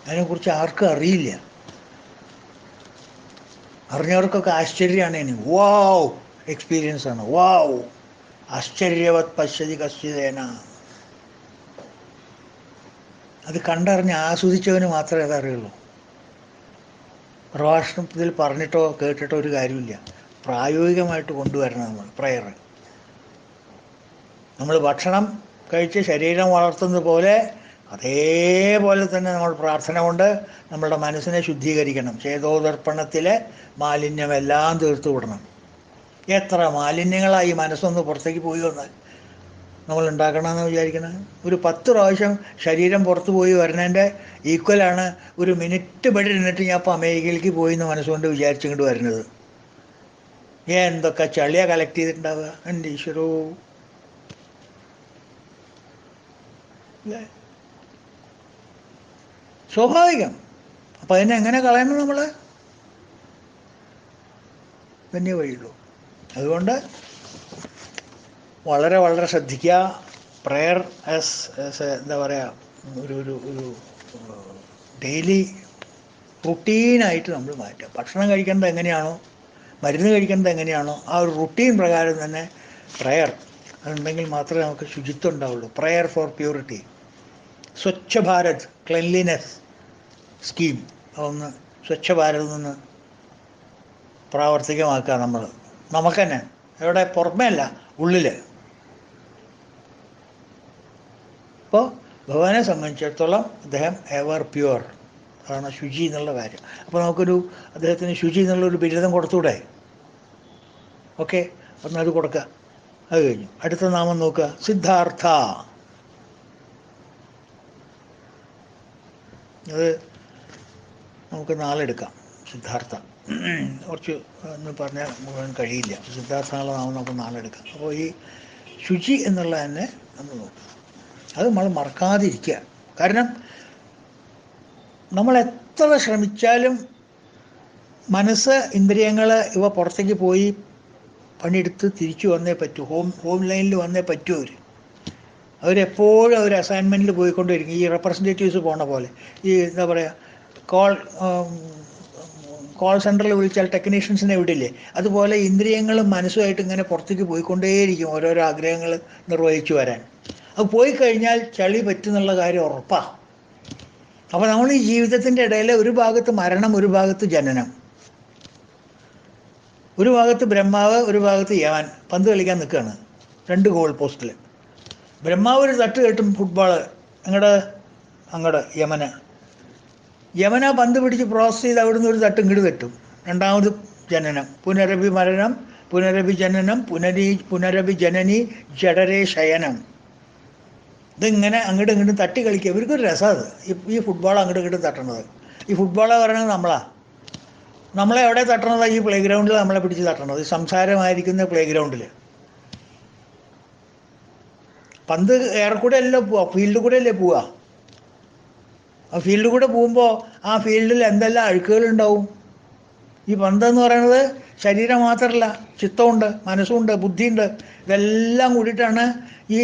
അതിനെക്കുറിച്ച് ആർക്കും അറിയില്ല. അറിഞ്ഞവർക്കൊക്കെ ആശ്ചര്യമാണ്. ഇനി വാവ് എക്സ്പീരിയൻസ് ആണ്. വാവ് ആശ്ചര്യവത് പശ്യതി കശ്ചിതേന. അത് കണ്ടറിഞ്ഞ് ആസ്വദിച്ചവന് മാത്രമേ അതറിയുള്ളൂ. പ്രഭാഷണത്തിൽ പറഞ്ഞിട്ടോ കേട്ടിട്ടോ ഒരു കാര്യമില്ല. പ്രായോഗികമായിട്ട് കൊണ്ടുവരണം നമ്മൾ പ്രയർ. നമ്മൾ ഭക്ഷണം കഴിച്ച് ശരീരം വളർത്തുന്നത് പോലെ അതേപോലെ തന്നെ നമ്മൾ പ്രാർത്ഥന കൊണ്ട് നമ്മളുടെ മനസ്സിനെ ശുദ്ധീകരിക്കണം. ചേതോദർപ്പണത്തിലെ മാലിന്യമെല്ലാം തീർത്തു വിടണം. എത്ര മാലിന്യങ്ങളായി മനസ്സൊന്ന് പുറത്തേക്ക് പോയി വന്നാൽ നമ്മൾ ഉണ്ടാക്കണമെന്ന് വിചാരിക്കണം. ഒരു 10 പ്രാവശ്യം ശരീരം പുറത്തു പോയി വരുന്നതിൻ്റെ ഈക്വലാണ് ഒരു മിനിറ്റ് ബെഡ് ഇരുന്നിട്ട് ഞാൻ ഇപ്പോൾ അമേരിക്കയിലേക്ക് പോയി എന്ന് മനസ്സുകൊണ്ട് വിചാരിച്ചിങ്ങോട്ട് വരുന്നത്. എന്തൊക്കെ ചളിയാ കളക്ട് ചെയ്തിട്ടുണ്ടാവുക. എൻ്റെ ഈശ്വരോ. സ്വാഭാവികം. അപ്പം അതിനെ എങ്ങനെ കളയണം നമ്മൾ? തന്നെ വഴിയുള്ളൂ. അതുകൊണ്ട് വളരെ വളരെ ശ്രദ്ധിക്കുക. പ്രെയർ എന്താ പറയുക, ഒരു ഒരു ഒരു ഡെയിലി റുട്ടീനായിട്ട് നമ്മൾ മാറ്റുക. ഭക്ഷണം കഴിക്കേണ്ടത് എങ്ങനെയാണോ, മരുന്ന് കഴിക്കേണ്ടത് എങ്ങനെയാണോ, ആ ഒരു റുട്ടീൻ പ്രകാരം തന്നെ പ്രെയർ അതുണ്ടെങ്കിൽ മാത്രമേ നമുക്ക് ശുചിത്വം ഉണ്ടാവുള്ളൂ. Prayer four purity. Swachh Bharat cleanliness scheme അതൊന്ന് സ്വച്ഛ ഭാരതിൽ നിന്ന് പ്രാവർത്തികമാക്കുക. നമുക്ക് തന്നെ എവിടെ പുറമേ അല്ല, ഉള്ളിൽ. അപ്പോൾ ഭഗവാനെ സംബന്ധിച്ചിടത്തോളം അദ്ദേഹം എവർ പ്യുവർ, അതാണ് ശുചി എന്നുള്ള കാര്യം. അപ്പോൾ നമുക്കൊരു അദ്ദേഹത്തിന് ശുചി എന്നുള്ളൊരു ബിരുദം കൊടുത്തൂടെ? ഓക്കെ, അപ്പം അത് കൊടുക്കുക. അത് കഴിഞ്ഞു. അടുത്ത നാമം നോക്കുക, സിദ്ധാർത്ഥ. അത് നമുക്ക് നാളെടുക്കാം. സിദ്ധാർത്ഥ കുറച്ച് എന്ന് പറഞ്ഞാൽ മുഴുവൻ കഴിയില്ല. സിദ്ധാർത്ഥ എന്നുള്ള നാമം നമുക്ക് നാളെടുക്കാം. അപ്പോൾ ഈ ശുചി എന്നുള്ള തന്നെ നമ്മൾ നോക്കുക. അത് നമ്മൾ മറക്കാതിരിക്കുക. കാരണം നമ്മൾ എത്ര ശ്രമിച്ചാലും മനസ്സ്, ഇന്ദ്രിയങ്ങൾ ഇവ പുറത്തേക്ക് പോയി പണിയെടുത്ത് തിരിച്ചു വന്നേ പറ്റൂ. ഹോം ലൈനിൽ വന്നേ പറ്റൂ. അവരെപ്പോഴും അവർ അസൈൻമെൻറ്റിൽ പോയിക്കൊണ്ടിരിക്കും. ഈ റെപ്രസെൻറ്റേറ്റീവ്സ് പോണ പോലെ. ഈ എന്താ പറയുക, കോൾ സെൻറ്ററിൽ വിളിച്ചാൽ ടെക്നീഷ്യൻസിനെ വിടില്ലേ, അതുപോലെ ഇന്ദ്രിയങ്ങളും മനസ്സുമായിട്ട് ഇങ്ങനെ പുറത്തേക്ക് പോയിക്കൊണ്ടേയിരിക്കും ഓരോരോ ആഗ്രഹങ്ങൾ നിർവഹിച്ചു വരാൻ. അത് പോയി കഴിഞ്ഞാൽ ചളി പറ്റുന്നുള്ള കാര്യം ഉറപ്പാണ്. അപ്പോൾ നമ്മൾ ഈ ജീവിതത്തിൻ്റെ ഇടയിൽ ഒരു ഭാഗത്ത് മരണം, ഒരു ഭാഗത്ത് ജനനം, ഒരു ഭാഗത്ത് ബ്രഹ്മാവ്, ഒരു ഭാഗത്ത് യവൻ പന്ത് കളിക്കാൻ നിൽക്കുകയാണ്. 2 ഗോൾ പോസ്റ്റിൽ. ബ്രഹ്മാവ് ഒരു തട്ട് കെട്ടും ഫുട്ബോൾ അങ്ങോട്ട് യമന പന്ത് പിടിച്ച് പ്രോസസ് ചെയ്ത് അവിടുന്ന് ഒരു തട്ട് ഇങ്ങോട്ട് തട്ടും. രണ്ടാമത് ജനനം, പുനരഭി മരണം, പുനരഭി ജനനം, പുനരഭി ജനനി ജഡരേ ശയനം. ഇതിങ്ങനെ അങ്ങോട്ടും ഇങ്ങോട്ടും തട്ടി കളിക്കുക. ഇവർക്കൊരു രസമാണ് ഈ ഫുട്ബോൾ അങ്ങോട്ടും ഇങ്ങോട്ടും തട്ടണത്. ഈ ഫുട്ബോളെ പറയണത് നമ്മളെ എവിടെ തട്ടണതാണ്? ഈ പ്ലേ ഗ്രൗണ്ടിൽ നമ്മളെ പിടിച്ച് തട്ടണത്. സംസാരമായിരിക്കുന്ന പ്ലേ ഗ്രൗണ്ടിൽ. പന്ത് ഏറെക്കൂടെ അല്ലല്ലോ പോവുക, ഫീൽഡിൽ കൂടെ അല്ലേ പോവുക. ആ ഫീൽഡിൽ കൂടെ പോകുമ്പോൾ ആ ഫീൽഡിൽ എന്തെല്ലാം അഴുക്കുകളുണ്ടാവും. ഈ പന്തെന്ന് പറയുന്നത് ശരീരം മാത്രമല്ല, ചിത്തമുണ്ട്, മനസ്സുണ്ട്, ബുദ്ധിയുണ്ട്. ഇതെല്ലാം കൂടിയിട്ടാണ് ഈ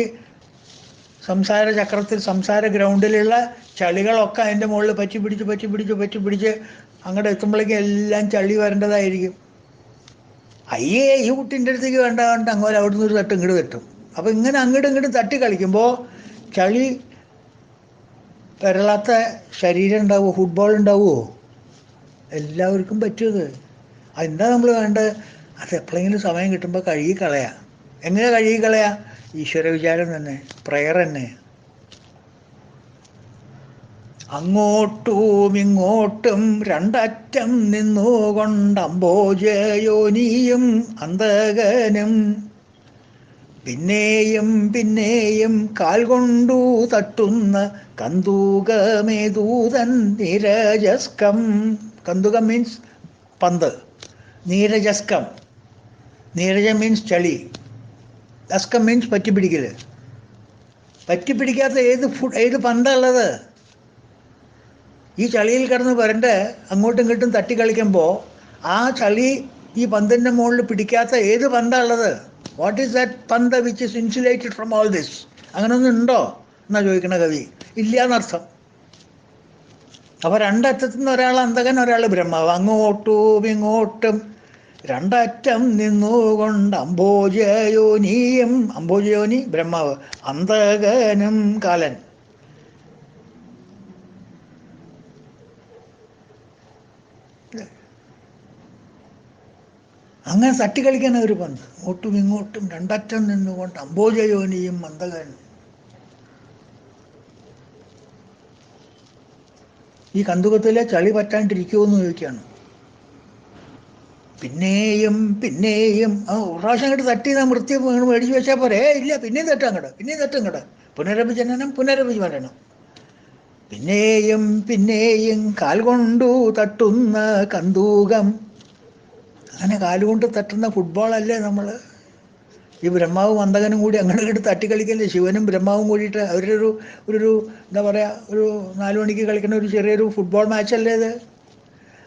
സംസാര ചക്രത്തിൽ, സംസാര ഗ്രൗണ്ടിലുള്ള ചളികളൊക്കെ അതിൻ്റെ മുകളിൽ പറ്റി പിടിച്ച് അങ്ങോട്ട് എത്തുമ്പോഴേക്കും എല്ലാം ചളി വരേണ്ടതായിരിക്കും. അയ്യേ ഈ കുട്ടീൻ്റെ അടുത്തേക്ക് വേണ്ട അങ്ങനെ അവിടുന്ന് ഒരു തട്ട് ഇങ്ങോട്ട് തട്ടും. അപ്പോൾ ഇങ്ങനെ അങ്ങോട്ടും ഇങ്ങോട്ടും തട്ടി കളിക്കുമ്പോൾ ചളി പെരളാത്ത ശരീരം ഉണ്ടാവുമോ? ഫുട്ബോൾ ഉണ്ടാവുമോ? എല്ലാവർക്കും പറ്റുമത്. അതെന്താ നമ്മൾ വേണ്ടത്? അത് എപ്പോഴെങ്കിലും സമയം കിട്ടുമ്പോൾ കഴുകിക്കളയാ. എങ്ങനെ കഴുകിക്കളയാ? ഈശ്വര വിചാരം തന്നെ, പ്രയർ തന്നെ. അങ്ങോട്ടും ഇങ്ങോട്ടും രണ്ടറ്റം നിന്നുകൊണ്ടംബോജയോനിയും അന്തകനും പിന്നെയും കാൽ കൊണ്ടു തട്ടുന്ന കന്തുകമേതൂതൻ നീരജസ്കം. കന്തുകം മീൻസ് പന്ത്, നീരജസ്കം. നീരജം മീൻസ് ചളി, അസ്കം മീൻസ് പറ്റിപ്പിടിക്കൽ. പറ്റിപ്പിടിക്കാത്ത ഏത് പന്തുള്ളത്? ഈ ചളിയിൽ കിടന്ന് വരണ്ട് അങ്ങോട്ടും ഇങ്ങോട്ടും തട്ടി കളിക്കുമ്പോൾ ആ ചളി ഈ പന്തിൻ്റെ മുകളിൽ പിടിക്കാത്ത ഏത് പന്താ ഉള്ളത്? വാട്ട് ഈസ് ദാറ്റ് പന്ത് which is insulated from all this? അങ്ങനൊന്നും ഉണ്ടോ എന്നാ ചോദിക്കണ കവി. ഇല്ല എന്നർത്ഥം. അപ്പോൾ രണ്ടറ്റത്തു നിന്ന് ഒരാൾ അന്തകൻ, ഒരാൾ ബ്രഹ്മാവ്. അങ്ങോട്ടും ഇങ്ങോട്ടും രണ്ടറ്റം നിന്നുകൊണ്ട് അംഭോജയോനിയും, അംഭോജയോനി ബ്രഹ്മാവ്, അന്തകനും കാലൻ. അങ്ങനെ തട്ടിക്കളിക്കുന്ന ഒരു പന്ത്. അങ്ങോട്ടും ഇങ്ങോട്ടും രണ്ടറ്റം നിന്നുകൊണ്ട് അംഭോജയോനിയും അന്തകനും. ഈ കന്തുകത്തിലെ ചളി പറ്റാണ്ടിരിക്കുമെന്ന് ചോദിക്കുകയാണ്. പിന്നെയും പിന്നെയും ഒരു പ്രാവശ്യം അങ്ങോട്ട് തട്ടി വൃത്തി മേടിച്ച് വെച്ചാൽ പോരെ? ഇല്ല, പിന്നെയും തട്ടും അങ്ങോട്ട്, പിന്നെയും തട്ടും അങ്ങോട്ട്. പുനരഭിജനനം പുനരഭിജനനം. പിന്നെയും പിന്നെയും കാൽ കൊണ്ടു തട്ടുന്ന കന്തുകം. അങ്ങനെ കാലുകൊണ്ട് തട്ടുന്ന ഫുട്ബോളല്ലേ നമ്മൾ? ഈ ബ്രഹ്മാവും അന്തകനും കൂടി അങ്ങനെ ഇങ്ങോട്ട് തട്ടിക്കളിക്കല്ലേ? ശിവനും ബ്രഹ്മാവും കൂടിയിട്ട് അവരൊരു ഒരു എന്താ പറയുക, ഒരു 4 മണിക്ക് കളിക്കുന്ന ഒരു ചെറിയൊരു ഫുട്ബോൾ മാച്ചല്ലേ ഇത്?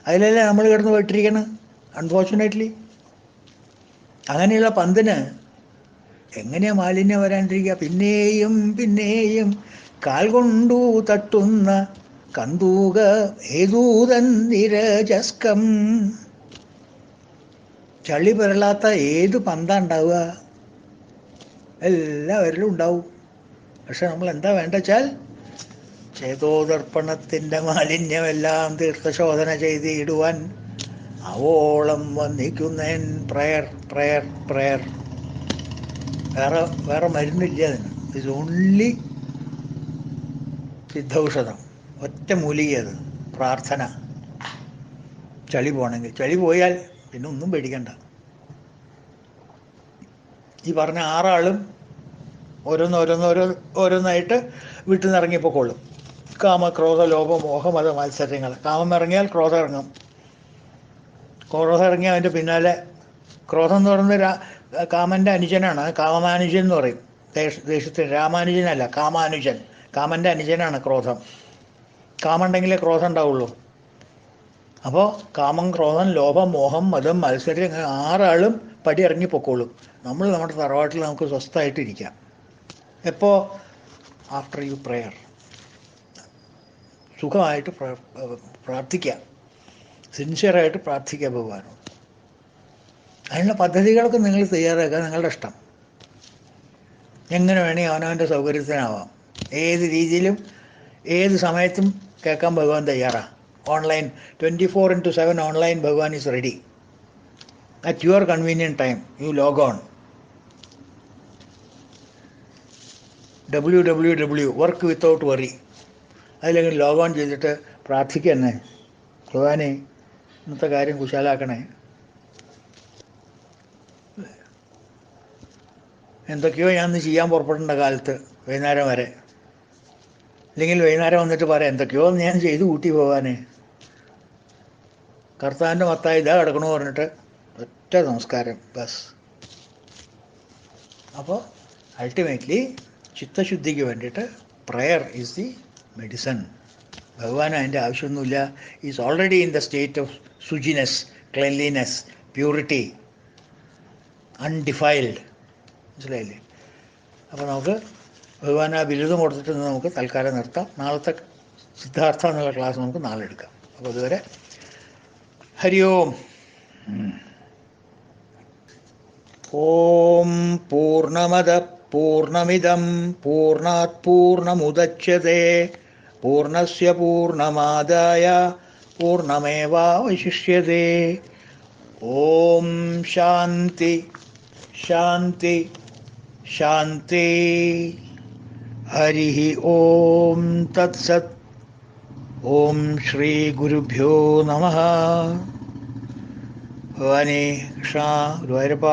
അതിലല്ലേ നമ്മൾ കിടന്ന് വെട്ടിരിക്കണം അൺഫോർച്ചുനേറ്റ്ലി. അങ്ങനെയുള്ള പന്തിന് എങ്ങനെയാ മാലിന്യം വരാണ്ടിരിക്കുക? പിന്നെയും പിന്നെയും കാൽ കൊണ്ടു തട്ടുന്ന കന്തുക ഏതൂതൻ നിരജസ്കം. ചളി പിരളാത്ത ഏത് പന്താ ഉണ്ടാവുക? എല്ലാവരിലും ഉണ്ടാവും. പക്ഷെ നമ്മൾ എന്താ വേണ്ട വെച്ചാൽ ചേതോദർപ്പണത്തിൻ്റെ മാലിന്യമെല്ലാം തീർത്ഥശോധന ചെയ്തിടുവാൻ അവോളം വന്നിക്കുന്നേൻ പ്രയർ പ്രയർ പ്രയർ. വേറെ മരുന്നില്ല അതിന്. ഇറ്റ്സ് ഓൺലി സിദ്ധൌഷധം. ഒറ്റ മൂലിക അത്, പ്രാർത്ഥന. ചളി പോകണമെങ്കിൽ. ചളി പോയാൽ പിന്നെ ഒന്നും പേടിക്കണ്ട. ഈ പറഞ്ഞ 6 ആളും ഓരോന്നായിട്ട് വീട്ടിൽ നിന്ന് ഇറങ്ങിപ്പോക്കോളും. കാമ ക്രോധ ലോഭ മോഹ മത മത്സരങ്ങൾ. കാമം ഇറങ്ങിയാൽ ക്രോധം ഇറങ്ങും. ക്രോധം ഇറങ്ങിയാൽ അതിൻ്റെ പിന്നാലെ, ക്രോധം എന്ന് പറയുന്നത് കാമൻ്റെ അനുജനാണ്. കാമാനുജൻ എന്ന് പറയും ദേശത്തിന്. രാമാനുജനല്ല, കാമാനുജൻ. കാമൻ്റെ അനുജനാണ് ക്രോധം. കാമുണ്ടെങ്കിലേ ക്രോധം ഉണ്ടാവുള്ളൂ. അപ്പോൾ കാമം, ക്രോധം, ലോഭം, മോഹം, മതം, മത്സരം, അങ്ങനെ 6 ആളും പടി ഇറങ്ങിപ്പോക്കോളും. നമ്മൾ നമ്മുടെ തറവാട്ടിൽ നമുക്ക് സ്വസ്ഥമായിട്ടിരിക്കാം. എപ്പോൾ? After you prayer. സുഖമായിട്ട് പ്രാർത്ഥിക്കാം, സിൻസിയറായിട്ട് പ്രാർത്ഥിക്കുക ഭഗവാനോട്. അതിനുള്ള പദ്ധതികളൊക്കെ നിങ്ങൾ തയ്യാറാക്കുക, നിങ്ങളുടെ ഇഷ്ടം. എങ്ങനെ വേണമെങ്കിൽ അവനവൻ്റെ സൗകര്യത്തിനാവാം. ഏത് രീതിയിലും ഏത് സമയത്തും കേൾക്കാൻ ഭഗവാൻ തയ്യാറാണ്. Online 24/7 online Bhagavan is ready. At your convenient time you log on. www work without worry. അതിലെങ്കിൽ ലോഗ് ഓൺ ചെയ്തിട്ട് പ്രാർത്ഥിക്കുക തന്നെ. ഭഗവാനെ ഇന്നത്തെ കാര്യം കുശാലാക്കണേ. എന്തൊക്കെയോ ഞാൻ ഇന്ന് ചെയ്യാൻ പുറപ്പെടേണ്ട കാലത്ത് വൈകുന്നേരം വരെ, അല്ലെങ്കിൽ വൈകുന്നേരം വന്നിട്ട് പറയാം എന്തൊക്കെയോ ഞാൻ ചെയ്തു കൂട്ടി പോകാനേ. കർത്താവിൻ്റെ മത്തായി ഇതാ കിടക്കണമെന്ന് പറഞ്ഞിട്ട് ഒറ്റ നമസ്കാരം ബസ്. അപ്പോൾ അൾട്ടിമേറ്റ്ലി ചിത്തശുദ്ധിക്ക് വേണ്ടിയിട്ട് prayer is the medicine. Bhagavan അതിൻ്റെ ആവശ്യമൊന്നുമില്ല. Is already in the state of സുജിനെസ്, ക്ലെൻലിനെസ്, പ്യൂരിറ്റി, അൺഡിഫൈൽഡ്. മനസ്സിലായില്ലേ? അപ്പോൾ നമുക്ക് ഭഗവാൻ ആ ബിരുദം കൊടുത്തിട്ട് നമുക്ക് തൽക്കാലം നിർത്താം. നാളത്തെ സിദ്ധാർത്ഥ എന്നുള്ള ക്ലാസ് നമുക്ക് നാളെ എടുക്കാം. അപ്പോൾ അതുവരെ ഹരി ഓം. ഓം പൂർണ്ണമദ പൂർണ്ണമിദം പൂർണ്ണാത് പൂർണ്ണമുദച്യതേ പൂർണ്ണസ്യ പൂർണ്ണമാദായ പൂർണ്ണമേവാവശിഷ്യതേ. ഓം ശാന്തി ശാന്തി ശാന്തി. ഹരി ഓം തത്സത്. ഓം ശ്രീ ഗുരുഭ്യോ നമഃ. ഭഗവാനേ കൃഷ്ണ ഗുരുവായൂരപ്പ.